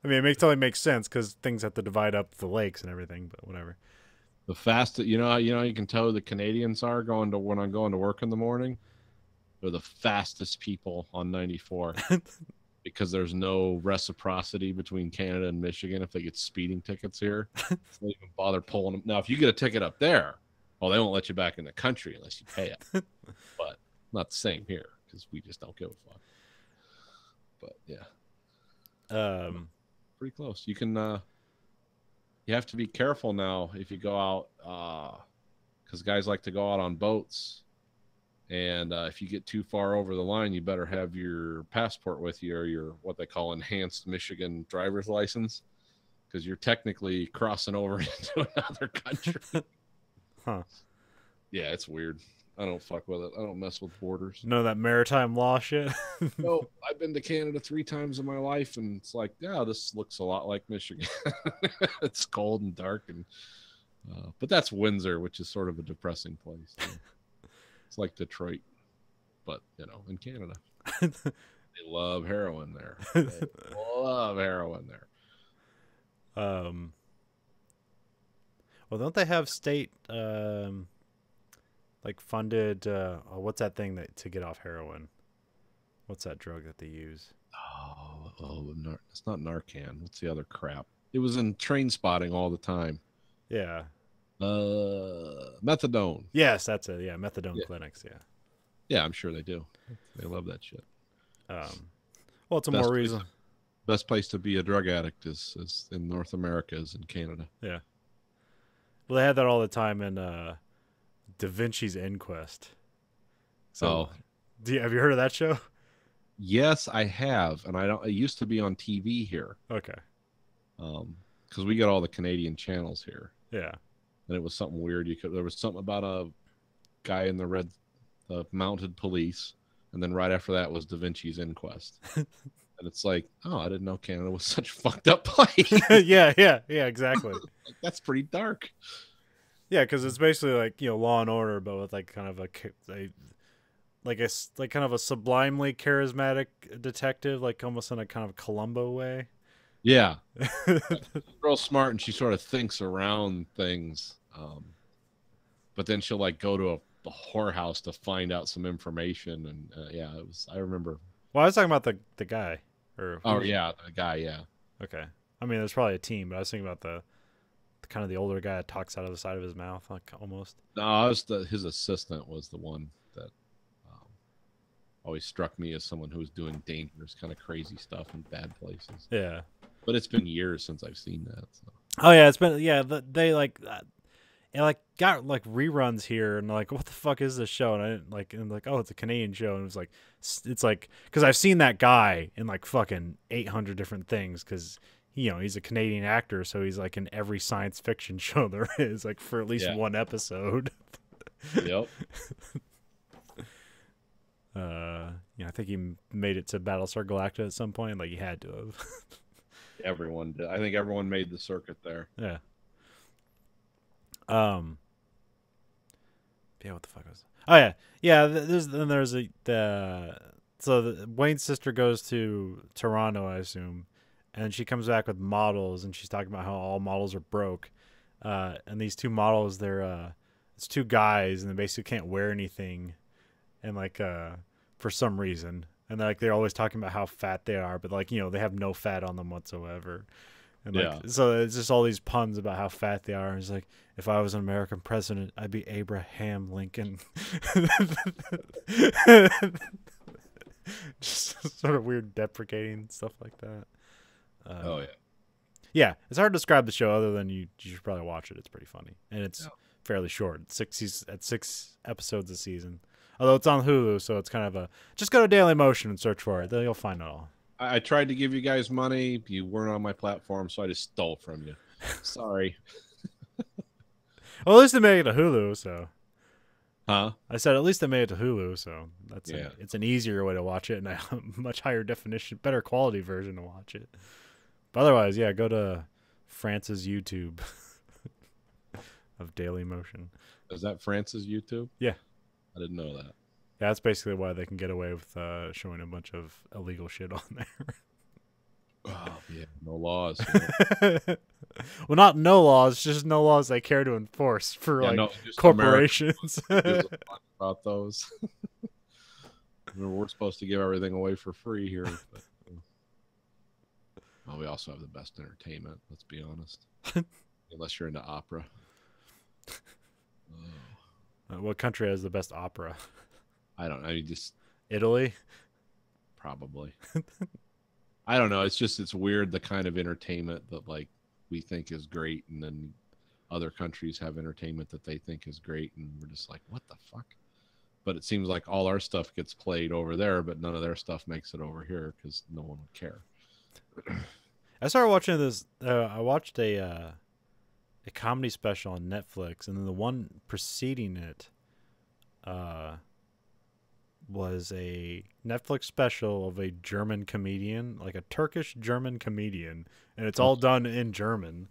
I mean, totally makes sense because things have to divide up the lakes and everything. But whatever. The fastest, you can tell who the Canadians are when I'm going to work in the morning. They're the fastest people on 94 because there's no reciprocity between Canada and Michigan. If they get speeding tickets here, they don't even bother pulling them. Now, if you get a ticket up there, well, they won't let you back in the country unless you pay it. But not the same here because we just don't give a fuck. But yeah, pretty close. You can. You have to be careful now if you go out because guys like to go out on boats. And if you get too far over the line, you better have your passport with you or your what they call enhanced Michigan driver's license because you're technically crossing over into another country. Huh. Yeah, it's weird. I don't fuck with it. I don't mess with borders. Know that maritime law shit? No, I've been to Canada 3 times in my life, and it's like, yeah, this looks a lot like Michigan. It's cold and dark, and but that's Windsor, which is sort of a depressing place. So. It's like Detroit, but in Canada, they love heroin there. They love heroin there. Well, don't they have state like funded? What's that thing to get off heroin? What's that drug that they use? It's not Narcan. What's the other crap? It was in Train Spotting all the time. Yeah. Methadone. Yes, that's it. Yeah, methadone clinics. Yeah. Yeah, I'm sure they do. They love that shit. Well, it's a more reason. Best place to be a drug addict is in North America, is in Canada. Yeah. Well, they had that all the time in Da Vinci's Inquest. So, have you heard of that show? Yes, I have, and it used to be on TV here. Okay. Because we got all the Canadian channels here. Yeah. And it was something weird. There was something about a guy in the mounted police, and then right after that was Da Vinci's Inquest. And it's like, oh, I didn't know Canada was such a fucked up place. yeah, exactly. That's pretty dark. Yeah, because it's basically like Law and Order, but with like kind of a kind of a sublimely charismatic detective, like almost in a kind of Columbo way. Yeah, she's real smart, and she sort of thinks around things. But then she'll like go to a whorehouse to find out some information, and it was. I remember. Well, I was talking about the guy. The guy. Yeah. Okay. I mean, there's probably a team, but I was thinking about the kind of the older guy that talks out of the side of his mouth, like almost. No, his assistant was the one that always struck me as someone who was doing dangerous, kind of crazy stuff in bad places. Yeah. But it's been years since I've seen that. So. Oh yeah, it's been they like it got reruns here, and what the fuck is this show? And I didn't oh, it's a Canadian show, and it's like because I've seen that guy in fucking 800 different things because he's a Canadian actor, so he's in every science fiction show there is for at least one episode. Yep. I think he made it to Battlestar Galactica at some point. He had to have. Everyone did. I think everyone made the circuit there. Yeah. Yeah. What the fuck was? Oh yeah. Yeah. Wayne's sister goes to Toronto, I assume, and she comes back with models, and she's talking about how all models are broke. And these two models, it's two guys, and they basically can't wear anything, and for some reason. And they're always talking about how fat they are, but they have no fat on them whatsoever. And so it's just all these puns about how fat they are. And it's if I was an American president, I'd be Abraham Lincoln. Just sort of weird deprecating stuff like that. Yeah, it's hard to describe the show other than you should probably watch it. It's pretty funny. And it's fairly short. 6 episodes a season. Although it's on Hulu, so it's kind of just go to Daily Motion and search for it. Then you'll find it all. I tried to give you guys money. You weren't on my platform, so I just stole from you. Sorry. Well, at least they made it to Hulu, so. Huh? I said at least they made it to Hulu, so it's an easier way to watch it and a much higher definition, better quality version to watch it. But otherwise, go to France's YouTube of Daily Motion. Is that France's YouTube? Yeah. I didn't know that. Yeah, that's basically why they can get away with showing a bunch of illegal shit on there. Oh, yeah. No laws. Well, not no laws, just no laws they care to enforce for Yeah, like no, just corporations. Who gives a fuck about those? We're supposed to give everything away for free here. But, well, we also have the best entertainment. Let's be honest. Unless you're into opera. What country has the best opera? I don't know. You just Italy. probably. I don't know. It's weird the kind of entertainment that like we think is great, and then other countries have entertainment that they think is great, and we're just like, what the fuck? But it seems like all our stuff gets played over there, but none of their stuff makes it over here because no one would care. I started watching this. I watched a comedy special on Netflix, and then the one preceding it was a Netflix special of a German comedian, like a Turkish German comedian, and it's all done in German.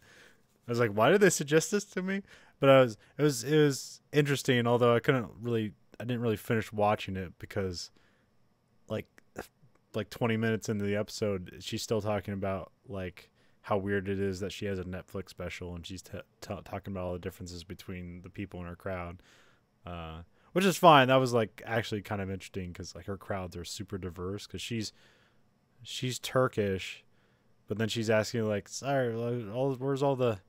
I was like, why did they suggest this to me? But it was interesting, although I didn't really finish watching it because like 20 minutes into the episode, she's still talking about like how weird it is that she has a Netflix special, and she's talking about all the differences between the people in her crowd, which is fine. That was like actually kind of interesting because like her crowds are super diverse because she's Turkish, but then she's asking like, sorry, where's all the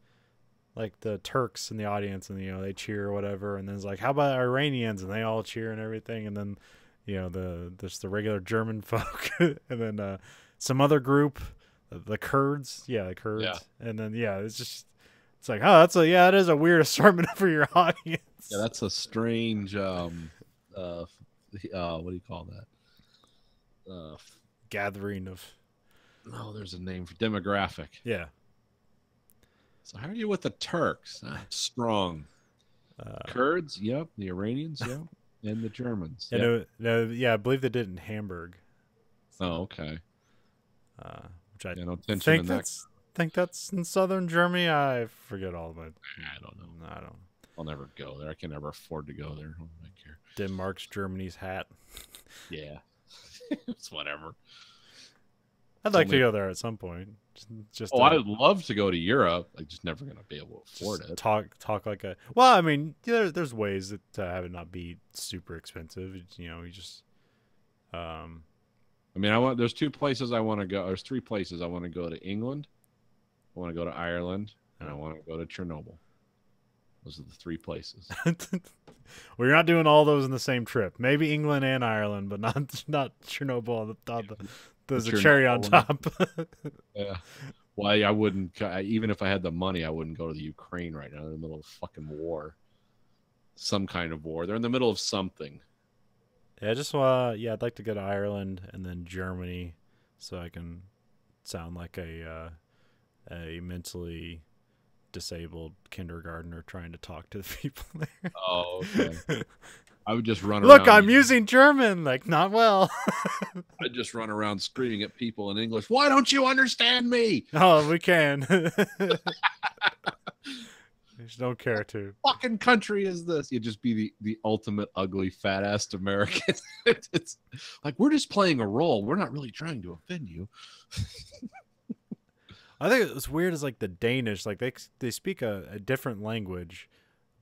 like the Turks in the audience, and they cheer or whatever, and then it's like, how about Iranians, and they all cheer and everything, and then there's the regular German folk, and then some other group, the Kurds, the Kurds, Yeah. and then it's like, oh, that is a weird assortment for your audience. Yeah, that's a strange. What do you call that? Gathering of. No, there's a name for demographic. Yeah. So how are you with the Turks? Strong. Kurds, yep. The Iranians, yep. And the Germans. Yep. I believe they did it in Hamburg. Oh, okay. Which I no tension in that. think that's in southern Germany. I forget all about it. I don't know. I don't. I'll never go there. I can never afford to go there. I don't care. Denmark's Germany's hat. Yeah. It's whatever. I'd like to go there at some point. Just I'd love to go to Europe. I'm just never going to be able to afford it. Talk like a. Well, I mean, there's ways to have it not be super expensive. You just. I mean, there's 2 places I want to go. There's 3 places I want to go to England. I want to go to Ireland, and I want to go to Chernobyl. Those are the 3 places. Well, you're not doing all those in the same trip. Maybe England and Ireland, but not Chernobyl on the top. There's a cherry on top. Yeah. Well, I wouldn't. Even if I had the money, I wouldn't go to the Ukraine right now. They're in the middle of fucking war. Some kind of war. They're in the middle of something. Yeah, I'd like to go to Ireland and then Germany, so I can sound like a mentally disabled kindergartner trying to talk to the people there. Oh, okay. I would just run around. Look, I'm using German, like not well. I'd just run around screaming at people in English. Why don't you understand me? Oh, we can. I just don't care to. Fucking country is this? You'd just be the ultimate ugly fat ass American. It's like, we're just playing a role. We're not really trying to offend you. I think it's weird is like the Danish, like they speak a different language,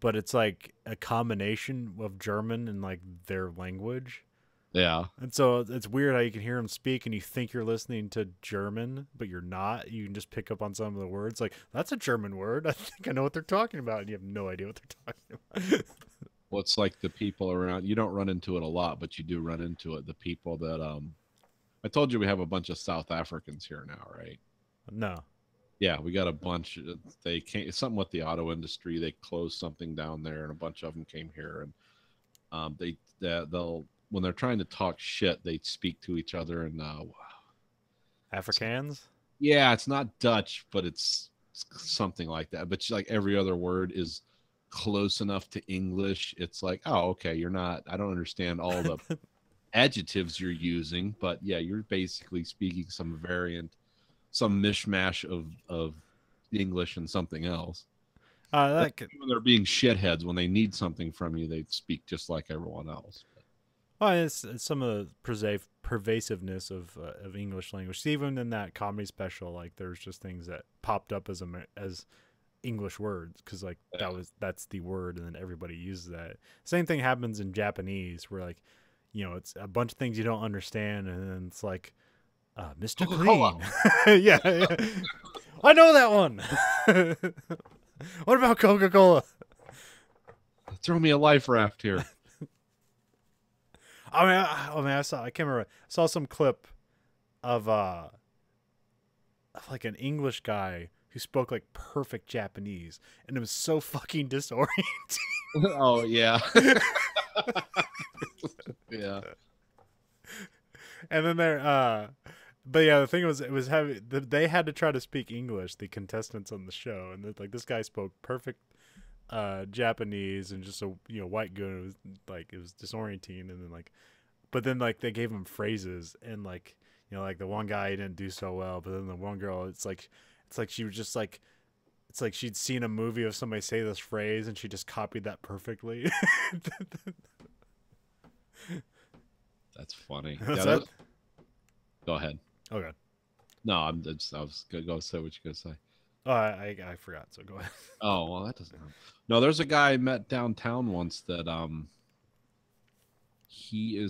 but it's like a combination of German and like their language. Yeah. And so it's weird how you can hear them speak and you think you're listening to German, but you're not. You can just pick up on some of the words. Like, that's a German word. I think I know what they're talking about. And you have no idea what they're talking about. Well, it's like the people around. You don't run into it a lot, but you do run into it. The people that I told you we have a bunch of South Africans here now, right? No. Yeah, we got a bunch. They came. It's something with the auto industry. They closed something down there, and a bunch of them came here. And they'll when they're trying to talk shit, they speak to each other. And Afrikaans? Yeah, it's not Dutch, but it's something like that. But like every other word is close enough to English. It's like, oh, okay, you're not. I don't understand all the adjectives you're using, but yeah, you're basically speaking some variant. Some mishmash of English and something else. When they're being shitheads, when they need something from you, they speak just like everyone else. Well, it's some of the pervasiveness of English language. Even in that comedy special, like there's just things that popped up as English words because like that's the word, and then everybody uses that. Same thing happens in Japanese, where like it's a bunch of things you don't understand, and then it's like Mr. Clean. Yeah, I know that one. What about Coca-Cola? Throw me a life raft here. I can't remember. I saw some clip of like an English guy who spoke like perfect Japanese, and it was so fucking disorienting. Oh yeah. Yeah. And then but yeah, the thing was, it was heavy. They had to try to speak English, the contestants on the show, and like this guy spoke perfect Japanese, and just a white goon. It was disorienting, and then but then they gave him phrases, and like the one guy didn't do so well, but then the one girl, it's like she was just like, it's like she'd seen a movie of somebody say this phrase, and she just copied that perfectly. That's funny. What's Go ahead. Okay. No, I was gonna go say what you gonna say. Oh, I forgot. So go ahead. Oh well, that doesn't help. No, there's a guy I met downtown once that he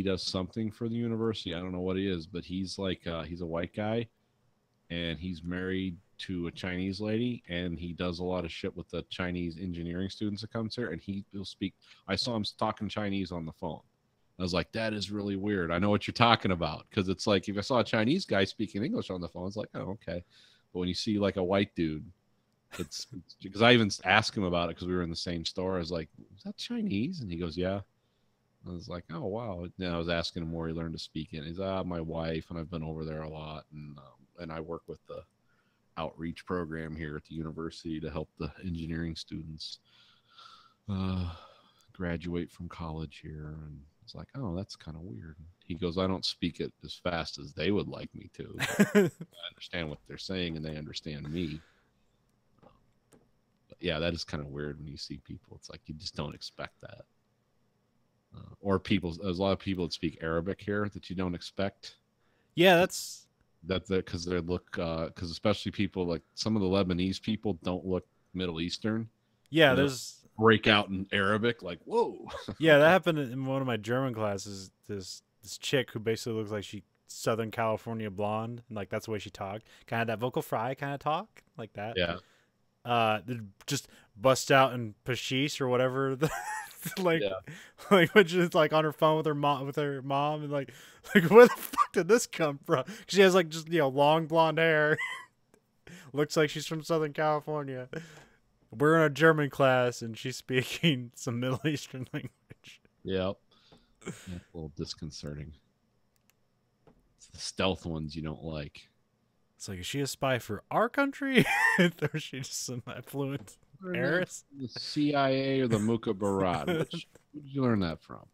does something for the university. I don't know what he is, but he's he's a white guy, and he's married to a Chinese lady, and he does a lot of shit with the Chinese engineering students that comes here, and he will speak. I saw him talking Chinese on the phone. I was like, that is really weird. I know what you're talking about, because it's like if I saw a Chinese guy speaking English on the phone, it's like, oh, okay. But when you see like a white dude, it's because I even asked him about it because we were in the same store. I was like, is that Chinese? And he goes, yeah. I was like, oh, wow. And I was asking him where he learned to speak it. He's my wife, and I've been over there a lot. And I work with the outreach program here at the university to help the engineering students graduate from college here. And it's like, oh, that's kind of weird. He goes, I don't speak it as fast as they would like me to. I understand what they're saying, and they understand me. But yeah, that is kind of weird when you see people. It's like you just don't expect that. Or there's a lot of people that speak Arabic here that you don't expect. Yeah, because they look, because especially people like some of the Lebanese people don't look Middle Eastern. Yeah, there's break out in Arabic, like whoa. Yeah, that happened in one of my German classes. This chick who basically looks like she Southern California blonde, and like that's the way she talked, kind of that vocal fry kind of talk, like that. Yeah. Just bust out in Pashish or whatever. Like which is like on her phone with her mom, and like where the fuck did this come from? 'Cause she has like just long blonde hair. Looks like she's from Southern California. We're in a German class, and she's speaking some Middle Eastern language. Yep. That's a little disconcerting. It's the stealth ones you don't like. It's like, is she a spy for our country? Or is she just some affluent heiress? The CIA or the Mukhabarat? Where did you learn that from?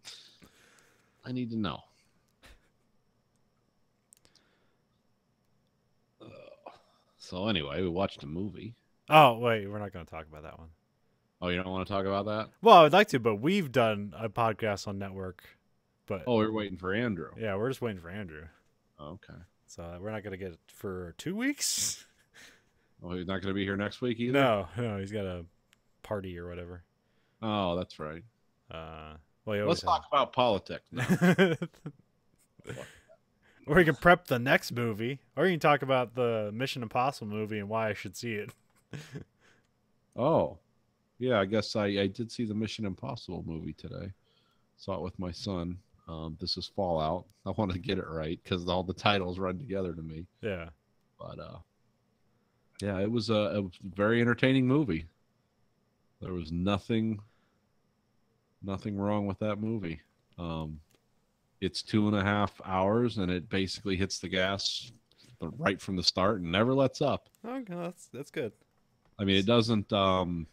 I need to know. So anyway, we watched a movie. Oh, wait, we're not going to talk about that one. Oh, you don't want to talk about that? Well, I would like to, but we've done a podcast on Network. But oh, we're waiting for Andrew. Yeah, we're just waiting for Andrew. Okay. So we're not going to get it for 2 weeks? Oh, he's not going to be here next week either? No, he's got a party or whatever. Oh, that's right. Let's talk about politics now. Or you can prep the next movie, or you can talk about the Mission Impossible movie and why I should see it. Oh, yeah, I guess I did see the Mission Impossible movie today. Saw it with my son. This is Fallout. I wanted to get it right because all the titles run together to me. Yeah. But yeah, it was a very entertaining movie. There was nothing wrong with that movie. It's 2.5 hours, and it basically hits the gas right from the start and never lets up. Okay, that's good. I mean, it doesn't. All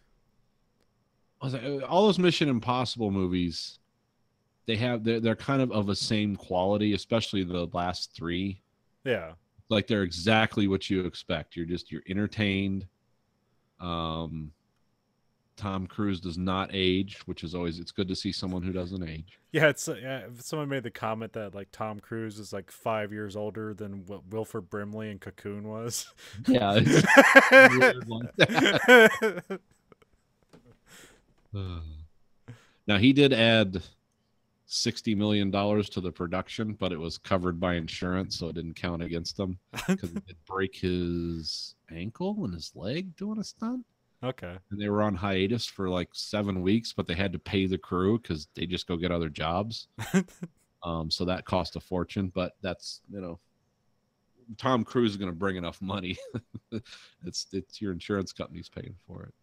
those Mission Impossible movies, they're kind of the same quality, especially the last 3. Yeah, like they're exactly what you expect. You're entertained. Tom Cruise does not age, which is always, it's good to see someone who doesn't age. Yeah, it's someone made the comment that like Tom Cruise is like 5 years older than what Wilford Brimley in Cocoon was. Yeah, it's weird like that. Now he did add $60 million to the production, but it was covered by insurance, so it didn't count against him because he did break his ankle and his leg doing a stunt. Okay. And they were on hiatus for like 7 weeks, but they had to pay the crew because they just go get other jobs. So that cost a fortune, but that's, Tom Cruise is going to bring enough money. it's your insurance company's paying for it.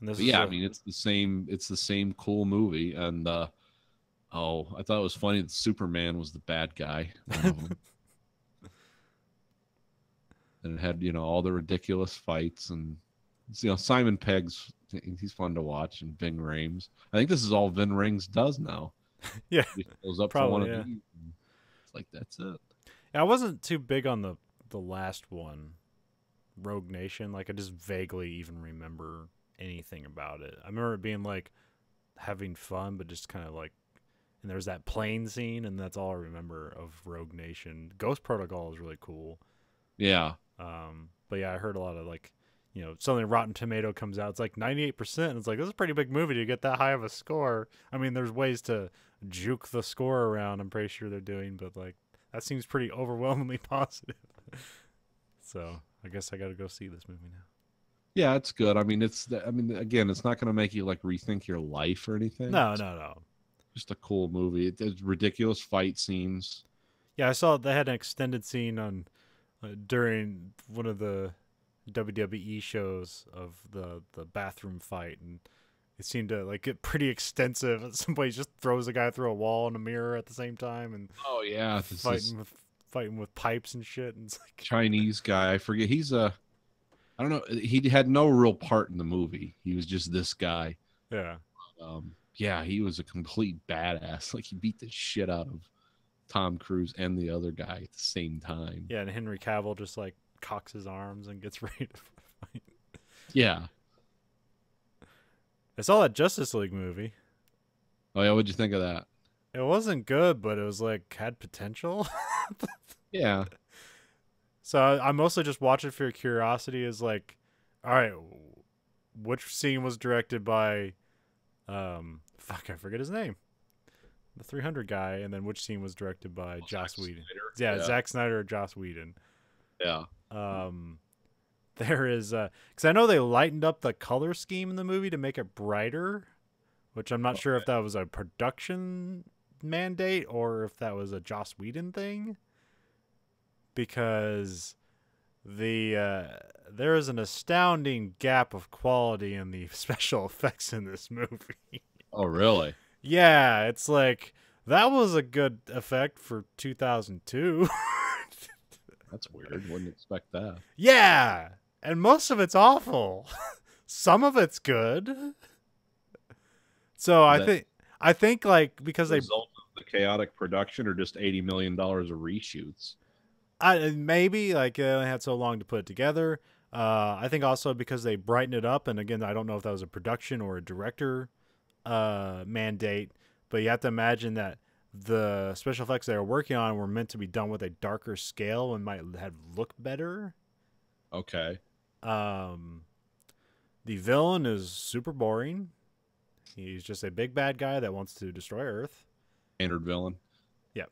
And this But yeah, I mean, it's the same cool movie. And I thought it was funny that Superman was the bad guy. One of them. And it had, all the ridiculous fights, and Simon Pegg's, he's fun to watch, and Ving Rhames. I think this is all Ving Rhames does now. Yeah, He goes up probably, to one yeah. of these. It's like, that's it. I wasn't too big on the last one, Rogue Nation. Like I just vaguely even remember anything about it. I remember it being like having fun, but just kind of like, and there's that plane scene, and that's all I remember of Rogue Nation. Ghost Protocol is really cool. Yeah. But yeah, I heard a lot of like, something Rotten Tomato comes out, it's like 98%. And it's like, this is a pretty big movie to get that high of a score. I mean, there's ways to juke the score around, I'm pretty sure they're doing, but like, that seems pretty overwhelmingly positive. So I guess I got to go see this movie now. Yeah, it's good. I mean, again, it's not going to make you like rethink your life or anything. No. Just a cool movie. There's ridiculous fight scenes. Yeah, I saw they had an extended scene on during one of the WWE shows of the bathroom fight, and it seemed to like get pretty extensive. Somebody just throws a guy through a wall and a mirror at the same time, and Oh yeah, fighting with pipes and shit. And it's like Chinese guy. I forget. I don't know. He had no real part in the movie. He was just this guy. yeah, Yeah, he was a complete badass. Like he beat the shit out of Tom Cruise and the other guy at the same time. yeah. And Henry Cavill just like cocks his arms and gets ready to fight. Yeah. I saw that Justice League movie. Oh yeah, what'd you think of that? It wasn't good, but it was like had potential. Yeah. So I mostly just watch it for curiosity. Is like, all right, which scene was directed by, I forget his name, the 300 guy, and then which scene was directed by Joss Whedon? Snyder. Yeah, Zack Snyder or Joss Whedon. Yeah. There is, because I know they lightened up the color scheme in the movie to make it brighter, which I'm not sure if that was a production mandate or if that was a Joss Whedon thing. Because there is an astounding gap of quality in the special effects in this movie. Oh really? Yeah, it's like that was a good effect for 2002. That's weird. Wouldn't expect that. Yeah, and most of it's awful. Some of it's good. So I think like because they result of the chaotic production or just $80 million of reshoots. Maybe like they only had so long to put it together. I think also because they brightened it up, and again, I don't know if that was a production or a director mandate, but you have to imagine that the special effects they were working on were meant to be done with a darker scale and might have looked better. Okay. The villain is super boring. He's just a big bad guy that wants to destroy Earth. Standard villain. Yep.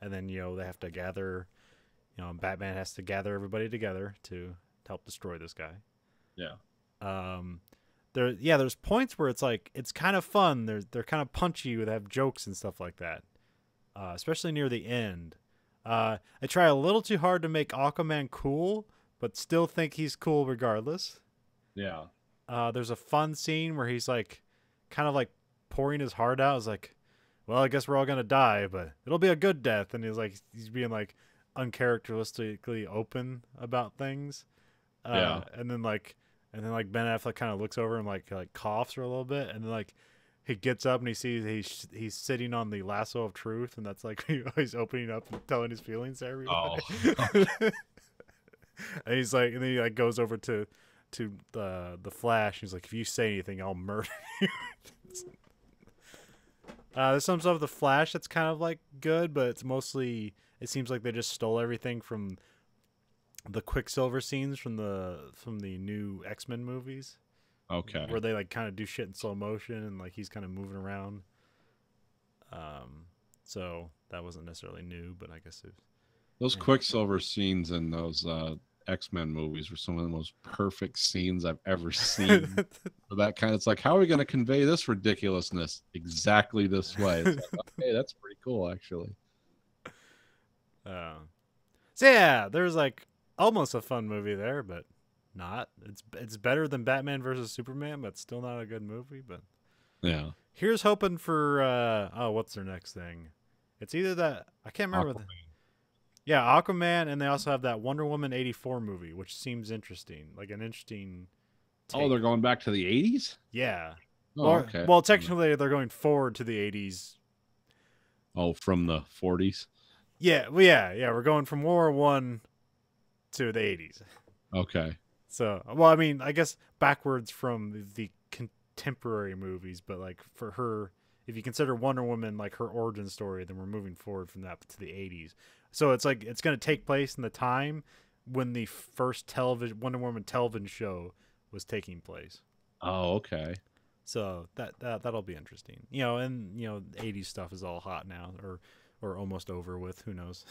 And then, they have to gather, Batman has to gather everybody together to help destroy this guy. Yeah. There's points where it's like, it's kind of fun. They're kind of punchy. They have jokes and stuff like that. Especially near the end. I try a little too hard to make Aquaman cool, but still think he's cool regardless. Yeah. There's a fun scene where he's like, kind of like pouring his heart out. It's like, well, I guess we're all gonna die, but it'll be a good death. And he's being like uncharacteristically open about things. Yeah. And then Ben Affleck kind of looks over him like coughs for a little bit, and then like he gets up and he sees he's sitting on the lasso of truth, and that's like he's opening up and telling his feelings to everybody. Oh. And he's like, and then he like goes over to the Flash. He's like, if you say anything, I'll murder you. There's some stuff with the Flash that's kind of like good, but it's mostly, it seems like they just stole everything from the Quicksilver scenes from the new X-Men movies. Okay. Where they like kind of do shit in slow motion and like he's kind of moving around. So that wasn't necessarily new, but I guess it. Those Quicksilver scenes in those X-Men movies were some of the most perfect scenes I've ever seen. For that kind, it's like, how are we going to convey this ridiculousness exactly this way? It's like, okay, that's pretty cool, actually. So yeah, there's like almost a fun movie there, but not. It's better than Batman versus Superman, but still not a good movie. But yeah, here's hoping for what's their next thing? It's either that I can't remember. Yeah, Aquaman, and they also have that Wonder Woman 84 movie, which seems interesting, like an interesting. Oh, they're going back to the 80s? Yeah. Oh, okay. Well, technically, they're going forward to the 80s. Oh, from the 40s? Yeah, well, yeah. We're going from World War I to the 80s. Okay. So, well, I mean, I guess backwards from the contemporary movies, but like for her, if you consider Wonder Woman like her origin story, then we're moving forward from that to the 80s. So it's like it's going to take place in the time when the first Wonder Woman television show was taking place. Oh, okay. So that'll be interesting. You know, and you know, 80s stuff is all hot now, or almost over with. Who knows?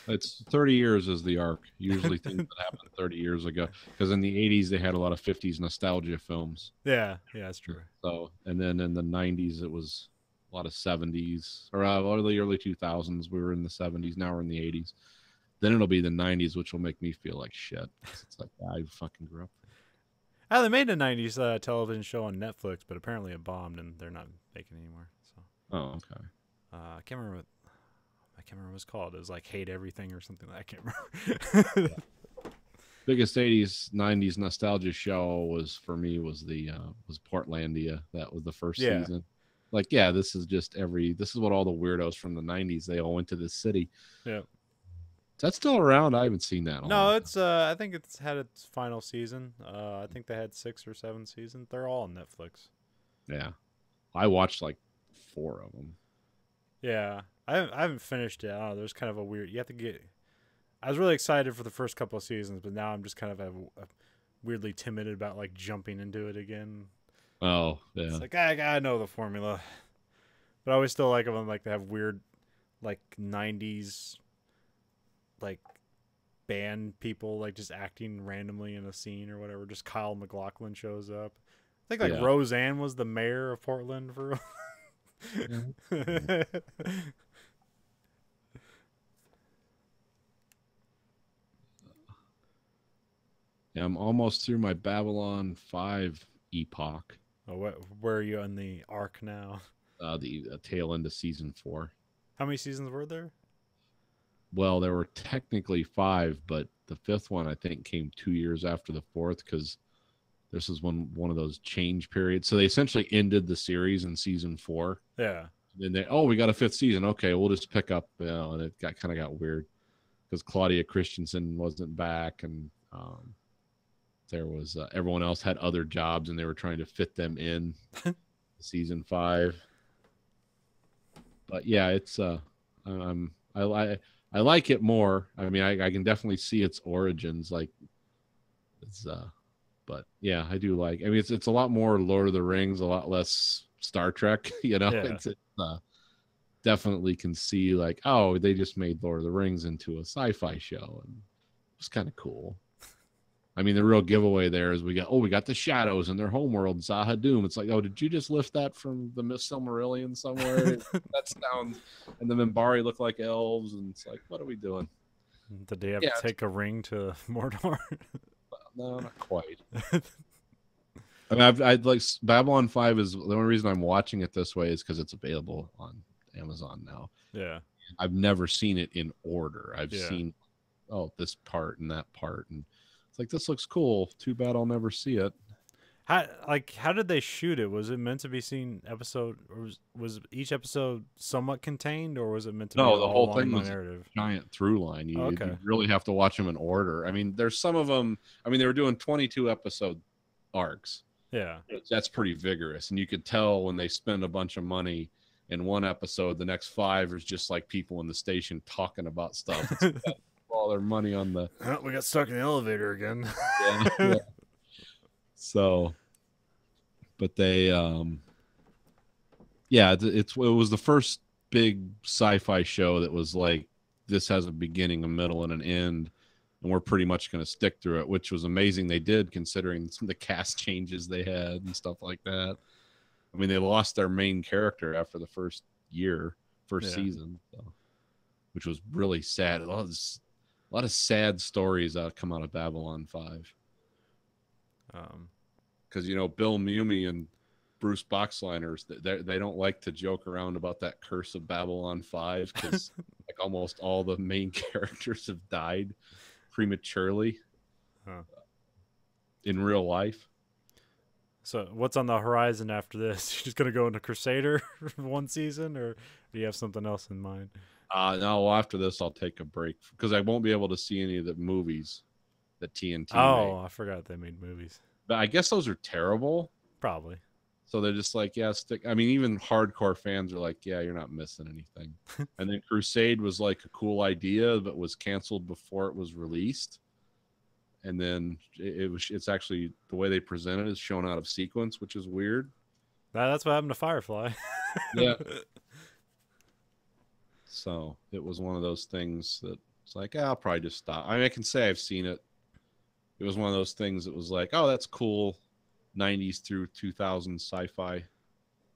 It's 30 years is the arc. Usually things that happened 30 years ago. Because in the 80s, they had a lot of 50s nostalgia films. Yeah, that's true. So, and then in the 90s, it was a lot of 70s. Or the early 2000s, we were in the 70s. Now we're in the 80s. Then it'll be the 90s, which will make me feel like shit. It's like, I fucking grew up. They made a 90s television show on Netflix, but apparently it bombed, and they're not making it anymore. So. Oh, okay. I can't remember what it's called. It was like Hate Everything or something. I can't remember. Biggest 80s 90s nostalgia show was for me was Portlandia. That was the first season. Like, yeah, this is what all the weirdos from the 90s, they all went to this city. Yeah. Is that still around? I haven't seen that. No, it's I think it's had its final season. I think they had 6 or 7 seasons. They're all on Netflix. Yeah. I watched like 4 of them. Yeah. I haven't finished it. I don't know. There's kind of a weird. You have to get. I was really excited for the first couple of seasons, but now I'm just kind of weirdly timid about like jumping into it again. Oh, yeah. It's like I know the formula, but I always still like them. Like they have weird, like 90s, like band people like just acting randomly in a scene or whatever. Just Kyle MacLachlan shows up. I think like Roseanne was the mayor of Portland for. Yeah, I'm almost through my Babylon 5 epoch. Oh, where are you on the arc now? The tail end of season 4. How many seasons were there? Well, there were technically 5, but the 5th one I think came 2 years after the 4th because this is one of those change periods. So they essentially ended the series in season 4. Yeah. And then we got a 5th season. Okay, we'll just pick up. And it kind of got weird because Claudia Christensen wasn't back, and there was everyone else had other jobs, and they were trying to fit them in season 5. But yeah, it's I like it more. I mean, I can definitely see its origins. Like it's but yeah, I do like. I mean, it's a lot more Lord of the Rings, a lot less Star Trek. You know, Yeah. it's definitely can see like, oh, they just made Lord of the Rings into a sci-fi show, and it's kind of cool. I mean, the real giveaway there is we got the shadows and their homeworld, Zahadum. It's like, oh, did you just lift that from the Miss Silmarillion somewhere? That sounds, and the Minbari look like elves, and it's like, what are we doing? Did they have to take a ring to Mordor? No, not quite. I mean, I'd like Babylon 5 is the only reason I'm watching it this way is because it's available on Amazon now. Yeah. I've never seen it in order. I've seen, this part and that part, and it's like, this looks cool. Too bad I'll never see it. How did they shoot it? Was it meant to be seen episode, or was each episode somewhat contained, or was it meant to be No, the all whole thing one was narrative? a giant through line. You, Okay. you really have to watch them in order. I mean, there's some of them. I mean, they were doing 22 episode arcs. Yeah. That's pretty vigorous, and you could tell when they spend a bunch of money in one episode, the next 5 is just like people in the station talking about stuff. It's all their money on the. Oh, we got stuck in the elevator again. Yeah. So, but they, yeah, it was the first big sci-fi show that was like, this has a beginning, a middle, and an end, and we're pretty much going to stick through it, which was amazing. They did, considering some of the cast changes they had and stuff like that. I mean, they lost their main character after the first season, so, which was really sad. A lot of sad stories come out of Babylon 5. Because Bill Mumy and Bruce Boxliners, they don't like to joke around about that curse of Babylon 5 because like almost all the main characters have died prematurely in real life. So what's on the horizon after this? You just gonna go into Crusader for one season, or do you have something else in mind? No, well, after this I'll take a break because I won't be able to see any of the movies that TNT Oh, made. I forgot they made movies. But I guess those are terrible. Probably. So they're just like, yeah, stick. I mean, even hardcore fans are like, yeah, you're not missing anything. And then Crusade was like a cool idea, but was canceled before it was released. And then it's actually the way they present it is shown out of sequence, which is weird. That's what happened to Firefly. Yeah. So it was one of those things that it's like, I'll probably just stop. I mean, I can say I've seen it. It was one of those things that was like, oh, that's cool. 90s through 2000 sci-fi.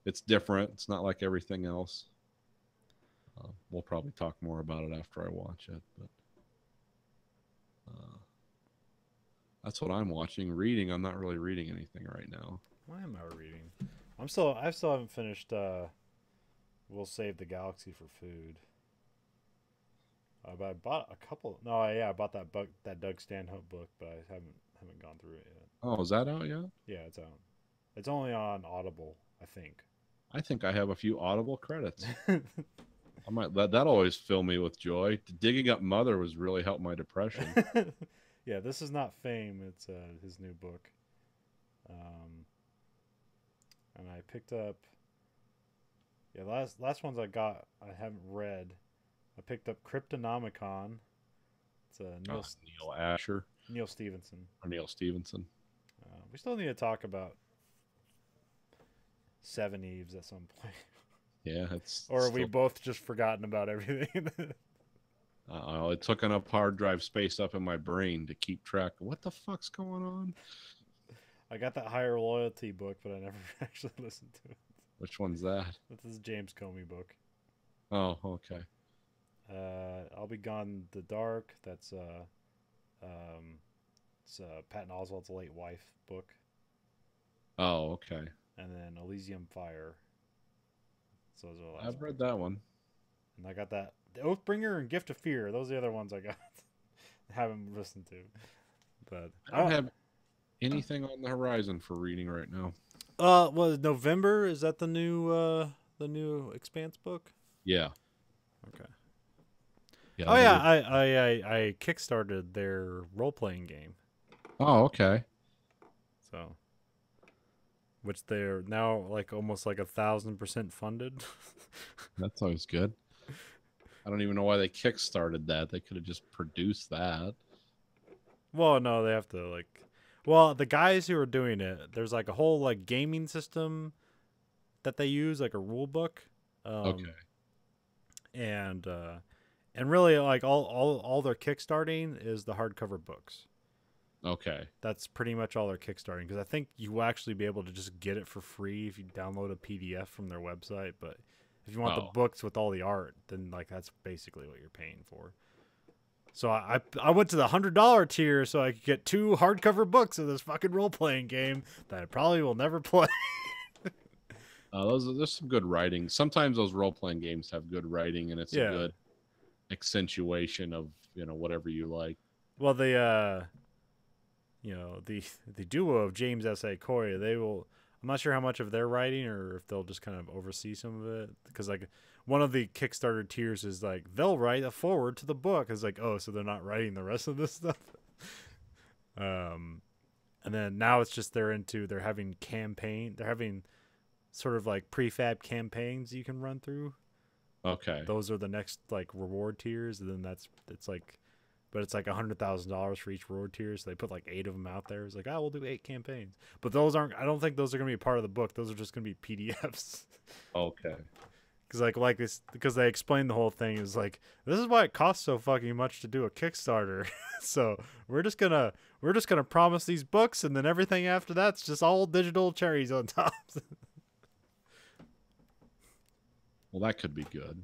It's different. It's not like everything else. We'll probably talk more about it after I watch it. But that's what I'm watching. Reading, I'm not really reading anything right now. Why am I reading? I still haven't finished We'll Save the Galaxy for Food. But I bought a couple. No, yeah, I bought that Doug Stanhope book, but I haven't gone through it yet. Oh, is that out yet? Yeah, it's out. It's only on Audible, I think. I think I have a few Audible credits. I might that'll always fill me with joy. Digging Up Mother was really helped my depression. Yeah, this is not Fame. It's his new book. And I picked up. Yeah, last ones I got I haven't read. I picked up Cryptonomicon. It's a Neil Asher. Neil Stevenson. Or Neil Stevenson. We still need to talk about Seven Eves at some point. Yeah, it's. Or we both just forgotten about everything. It took enough hard drive space up in my brain to keep track of what the fuck's going on. I got that Higher Loyalty book, but I never actually listened to it. Which one's that? This is James Comey book. Oh, okay. I'll Be Gone in the Dark. That's it's Patton Oswalt's late wife book. Oh, okay. And then Elysium Fire. So those are the last I've read that one. And I got that Oathbringer and Gift of Fear. Those are the other ones I got. I haven't listened to. But I don't have anything on the horizon for reading right now. Was November? Is that the new Expanse book? Yeah. Okay. Yeah. Oh yeah, I kickstarted their role playing game. Oh, okay. So, which they're now like almost like 1,000% funded. That's always good. I don't even know why they kickstarted that. They could have just produced that. Well, no, they have to like. Well, the guys who are doing it, there's like a whole like gaming system that they use, like a rule book. Okay. And really, like all their kickstarting is the hardcover books. Okay. That's pretty much all they're kickstarting, because I think you will actually be able to just get it for free if you download a PDF from their website. But if you want the books with all the art, then like that's basically what you're paying for. So I went to the $100 tier so I could get 2 hardcover books of this fucking role playing game that I probably will never play. There's some good writing. Sometimes those role playing games have good writing, and it's Yeah. a good accentuation of whatever you like. Well, the the duo of James S.A. Coy, they will. I'm not sure how much of their writing or if they'll just kind of oversee some of it, because like one of the Kickstarter tiers is like they'll write a forward to the book. It's like, oh, so they're not writing the rest of this stuff. And then now it's just they're having sort of like prefab campaigns you can run through. Okay. Those are the next like reward tiers, and then it's like $100,000 for each reward tier. So they put like 8 of them out there. It's like, oh, we'll do 8 campaigns, but those aren't. I don't think those are gonna be part of the book. Those are just gonna be PDFs. Okay. Because they explained the whole thing is like, this is why it costs so fucking much to do a Kickstarter. So we're just gonna promise these books, and then everything after that's just all digital cherries on top. Well, that could be good.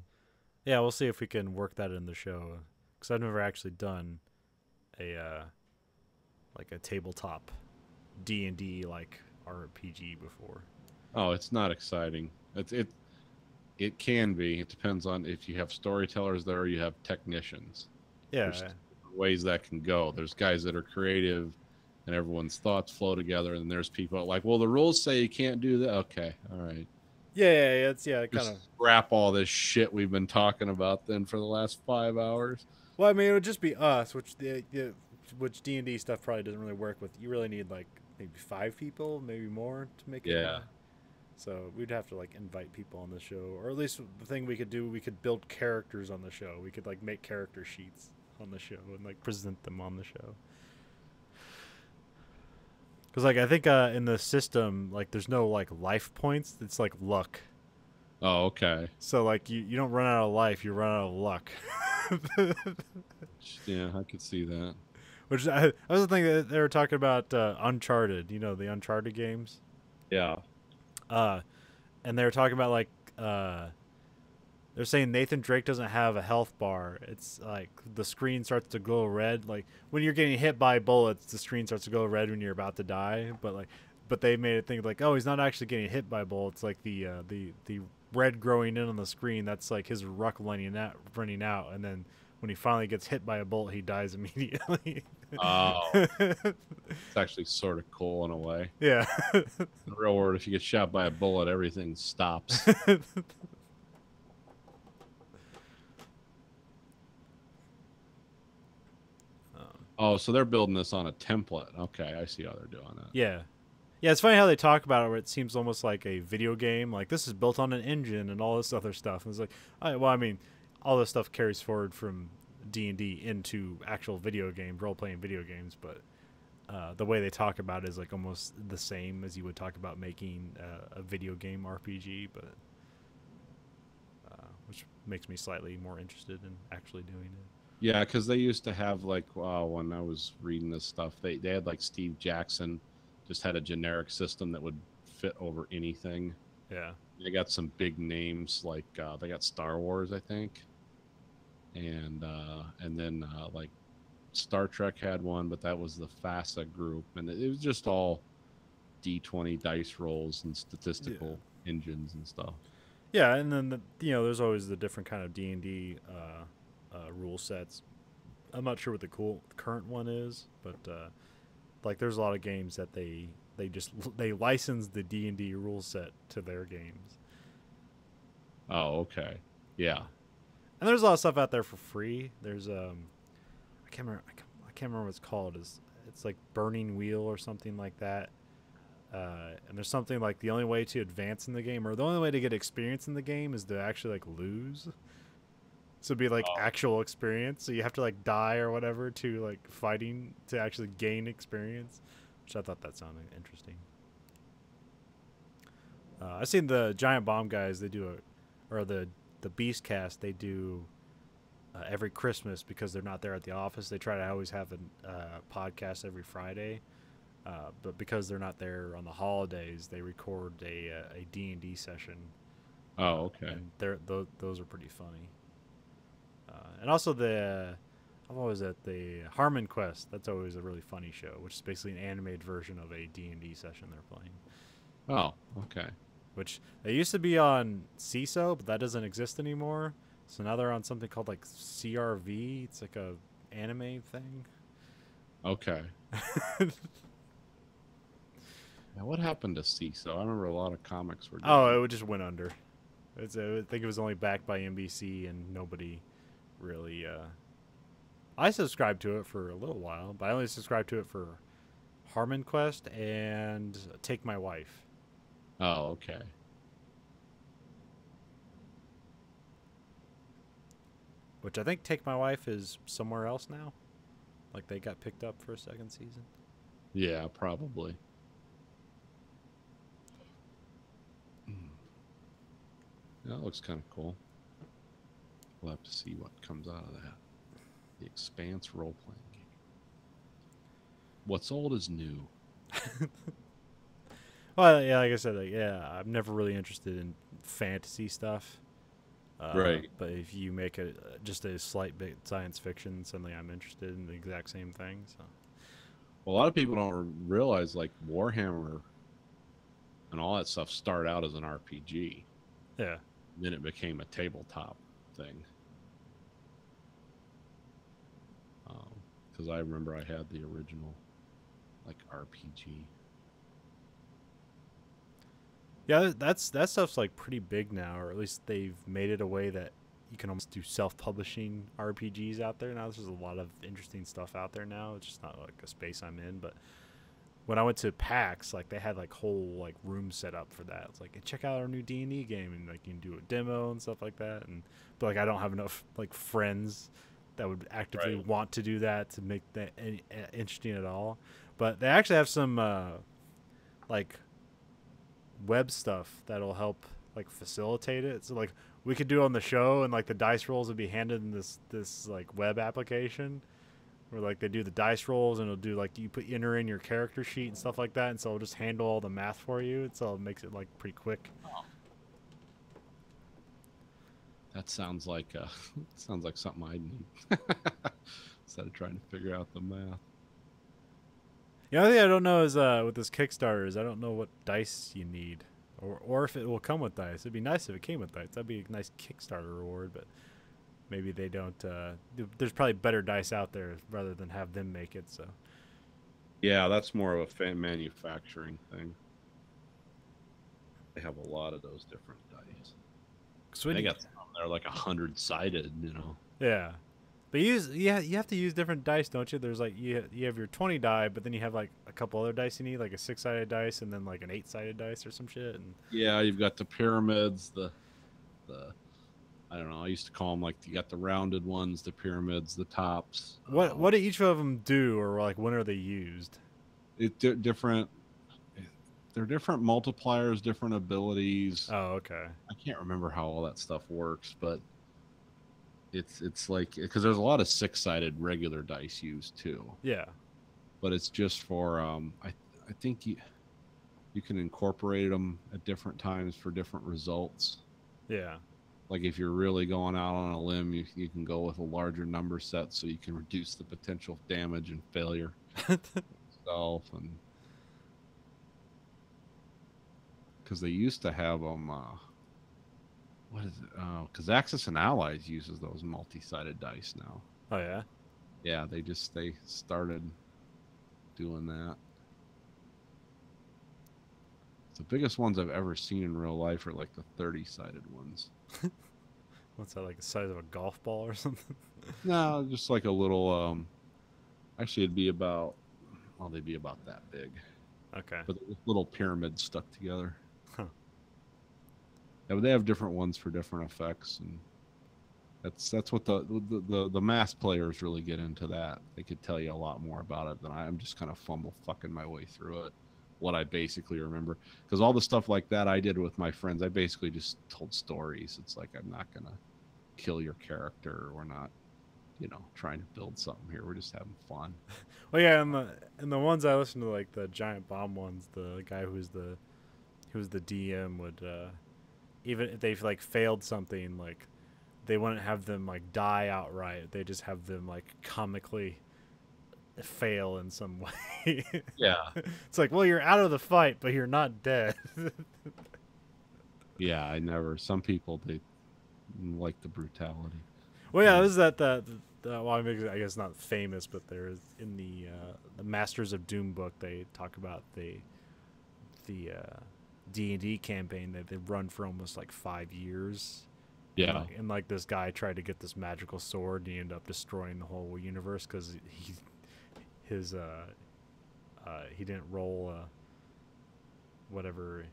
Yeah, we'll see if we can work that in the show, because I've never actually done a tabletop D&D like RPG before. Oh, it's not exciting. It can be. It depends on if you have storytellers there or you have technicians. Yeah. There's ways that can go. There's guys that are creative and everyone's thoughts flow together, and there's people like, well, the rules say you can't do that. Okay, all right. Yeah, kind Just of. scrap all this shit we've been talking about then for the last 5 hours. Well, I mean, it would just be us, which D&D stuff probably doesn't really work with. You really need like maybe 5 people, maybe more to make it. Yeah. So we'd have to like invite people on the show, or at least the thing we could do, we could build characters on the show. We could like make character sheets on the show and like present them on the show. Because like I think in the system, like there's no like life points. It's like luck. Oh, okay. So like you don't run out of life, you run out of luck. Yeah, I could see that. Which I was the thing that they were talking about Uncharted. You know, the Uncharted games. Yeah. And they were talking about like they're saying Nathan Drake doesn't have a health bar. It's like the screen starts to glow red. Like when you're getting hit by bullets, the screen starts to glow red when you're about to die. But they made it think like, oh, he's not actually getting hit by bullets. Like the red growing in on the screen, that's like his ruck running out, and then when he finally gets hit by a bullet, he dies immediately. Oh, it's actually sort of cool in a way. Yeah. In the real world, if you get shot by a bullet, everything stops. Oh, so they're building this on a template. Okay, I see how they're doing that. Yeah. Yeah, it's funny how they talk about it where it seems almost like a video game. Like, this is built on an engine and all this other stuff. And it's like, well, I mean, all this stuff carries forward from D&D into actual video games, role-playing video games. But the way they talk about it is like almost the same as you would talk about making a video game RPG. But which makes me slightly more interested in actually doing it. Yeah, because they used to have, like, when I was reading this stuff, they had, like, Steve Jackson just had a generic system that would fit over anything. Yeah. They got some big names, like, they got Star Wars, I think. And then, like, Star Trek had one, but that was the FASA group. And it was just all D20 dice rolls and statistical engines and stuff. Yeah, and then, there's always the different kind of D&D rule sets. I'm not sure what the current one is, but like there's a lot of games that they license the D&D rule set to their games. Oh, okay. Yeah. And there's a lot of stuff out there for free. There's I can't remember what it's called. It's like Burning Wheel or something like that. And there's something like the only way to advance in the game, or the only way to get experience in the game, is to actually like lose. So it'd be like actual experience. So you have to like die or whatever to like fighting to actually gain experience, which I thought that sounded interesting. I've seen the Giant Bomb guys. They do the Beast Cast. They do every Christmas because they're not there at the office. They try to always have a podcast every Friday. But because they're not there on the holidays, they record a D&D session. Oh, okay. And those are pretty funny. And also I'm always at the Harmon Quest. That's always a really funny show, which is basically an animated version of a D&D session they're playing. Oh, okay. Which they used to be on CISO, but that doesn't exist anymore. So now they're on something called like CRV. It's like a anime thing. Okay. Now, what happened to CISO? I remember a lot of comics were doing Oh, it just went under. I think it was only backed by NBC, and nobody really. I subscribed to it for a little while, but I only subscribed to it for Harmon Quest and Take My Wife. Oh, okay. Which I think Take My Wife is somewhere else now. Like they got picked up for a second season. Yeah, probably. Yeah, that looks kind of cool. We'll have to see what comes out of that. The Expanse role-playing game. What's old is new. Well, yeah, like I said, I'm never really interested in fantasy stuff. Right. But if you make just a slight bit science fiction, suddenly I'm interested in the exact same thing. So. Well, a lot of people don't realize, like, Warhammer and all that stuff start out as an RPG. Yeah. Then it became a tabletop thing. Because I remember I had the original, like, RPG. Yeah, that stuff's like pretty big now, or at least they've made it a way that you can almost do self-publishing RPGs out there now. There's a lot of interesting stuff out there now. It's just not like a space I'm in, but when I went to PAX, like they had like whole like rooms set up for that. It's like, hey, check out our new D&D game, and like you can do a demo and stuff like that. And but like I don't have enough like friends that would actively want to do that to make that interesting at all. But they actually have some like web stuff that'll help like facilitate it. So like we could do on the show, and like the dice rolls would be handed in this like web application where like they do the dice rolls, and it'll do like you enter in your character sheet and stuff like that, and so it'll just handle all the math for you. So it makes it like pretty quick. That sounds like something I need. Instead of trying to figure out the math. The only thing I don't know is with this Kickstarter is I don't know what dice you need, or if it will come with dice. It'd be nice if it came with dice. That'd be a nice Kickstarter reward, but maybe they don't. There's probably better dice out there rather than have them make it. So Yeah, that's more of a manufacturing thing. They have a lot of those different dice. They got some they're like 100-sided, you know. Yeah. But you have to use different dice, don't you? There's like you have your 20 die, but then you have like a couple other dice you need, like a 6-sided dice and then like an 8-sided dice or some shit. And yeah, you've got the pyramids, the I don't know. I used to call them like you got the rounded ones, the pyramids, the tops. What do each of them do, or like when are they used? Different. They're different multipliers, different abilities. Oh, okay. I can't remember how all that stuff works, but it's like because there's a lot of 6-sided regular dice used too. Yeah. But it's just for I think you can incorporate them at different times for different results. Yeah. Like if you're really going out on a limb, you can go with a larger number set so you can reduce the potential damage and failure itself. And because they used to have them, what is it? Because Axis and Allies uses those multi-sided dice now. Oh yeah. Yeah, they started doing that. The biggest ones I've ever seen in real life are like the 30-sided ones. What's that, like the size of a golf ball or something? No, just like a little. Actually, they'd be about that big. Okay. But little pyramids stuck together. Huh. Yeah, but they have different ones for different effects, and that's what the mass players really get into. That they could tell you a lot more about it than I'm just kind of fucking my way through it. What I basically remember, because all the stuff like that I did with my friends, I basically just told stories. It's like I'm not gonna kill your character. We're not, trying to build something here. We're just having fun. Well, yeah, and the ones I listened to, like the giant bomb ones, the guy who was the DM would even if they've like failed something, like they wouldn't have them like die outright. They just have them like comically fail in some way. Yeah. It's like, well, you're out of the fight, but you're not dead. Yeah, some people, they like the brutality. Well, yeah, it was that well, I mean, I guess not famous, but there's in the Masters of Doom book they talk about the D&D campaign that they run for almost like 5 years. Yeah. And like this guy tried to get this magical sword, and he ended up destroying the whole universe because he didn't roll whatever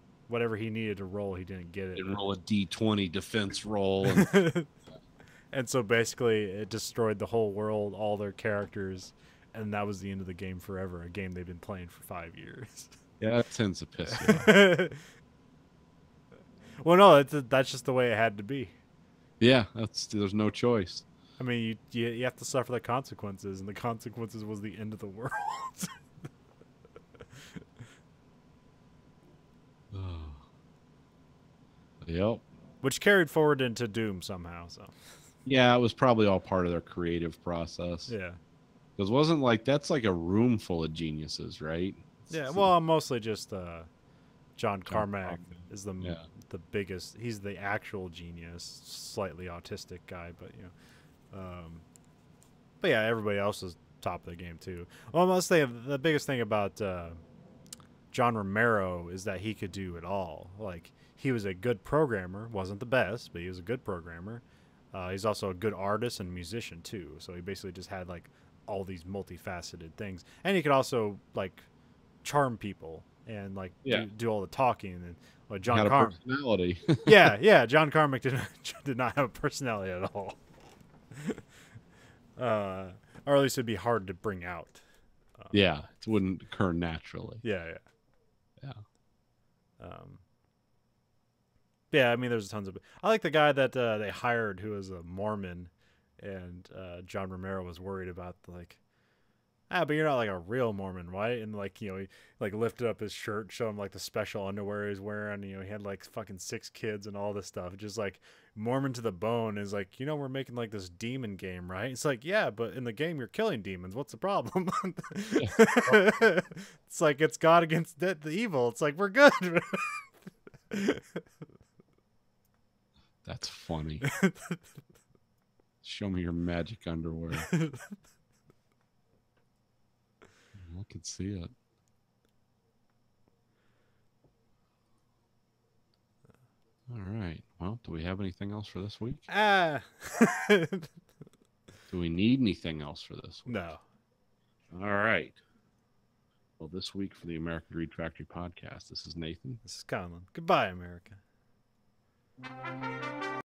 he needed to roll. He didn't get it. Didn't roll a D20 defense roll. And And so basically, it destroyed the whole world, all their characters, and that was the end of the game forever. A game they've been playing for 5 years. yeah, that tends to piss you off. Well, no, that's just the way it had to be. Yeah, there's no choice. I mean, you have to suffer the consequences, and the consequences was the end of the world. Yep. Which carried forward into Doom somehow. So Yeah, it was probably all part of their creative process. yeah, Because wasn't like that's like a room full of geniuses, right? yeah. Well, mostly just John Carmack Carmack. is Yeah. the biggest. He's the actual genius, slightly autistic guy, but but yeah, everybody else is top of the game too. Well, I must say the biggest thing about John Romero is that he could do it all. Like, he was a good programmer, wasn't the best, but he was a good programmer. He's also a good artist and musician too. So he basically just had like all these multifaceted things, and he could also like charm people and like Yeah. do all the talking. And like John Had a Carmack, personality. yeah, John Carmack did not have a personality at all. Or at least it'd be hard to bring out. Yeah, it wouldn't occur naturally. Yeah. Yeah. Yeah, I mean, there's tons of. I like the guy that they hired who was a Mormon, and John Romero was worried about like, but you're not like a real Mormon, right? And like, he like lifted up his shirt, showed him like the special underwear he's wearing. He had like fucking 6 kids and all this stuff. Just like Mormon to the bone is like, we're making like this demon game, right? It's like, yeah, but in the game you're killing demons. What's the problem? It's like it's God against the evil. It's like, we're good. That's funny. Show me your magic underwear. I could see it. All right. Well, do we have anything else for this week? Ah. Do we need anything else for this week? No. All right. Well, this week for the American Greed Factory podcast, this is Nathan. This is Conlon. Goodbye, America.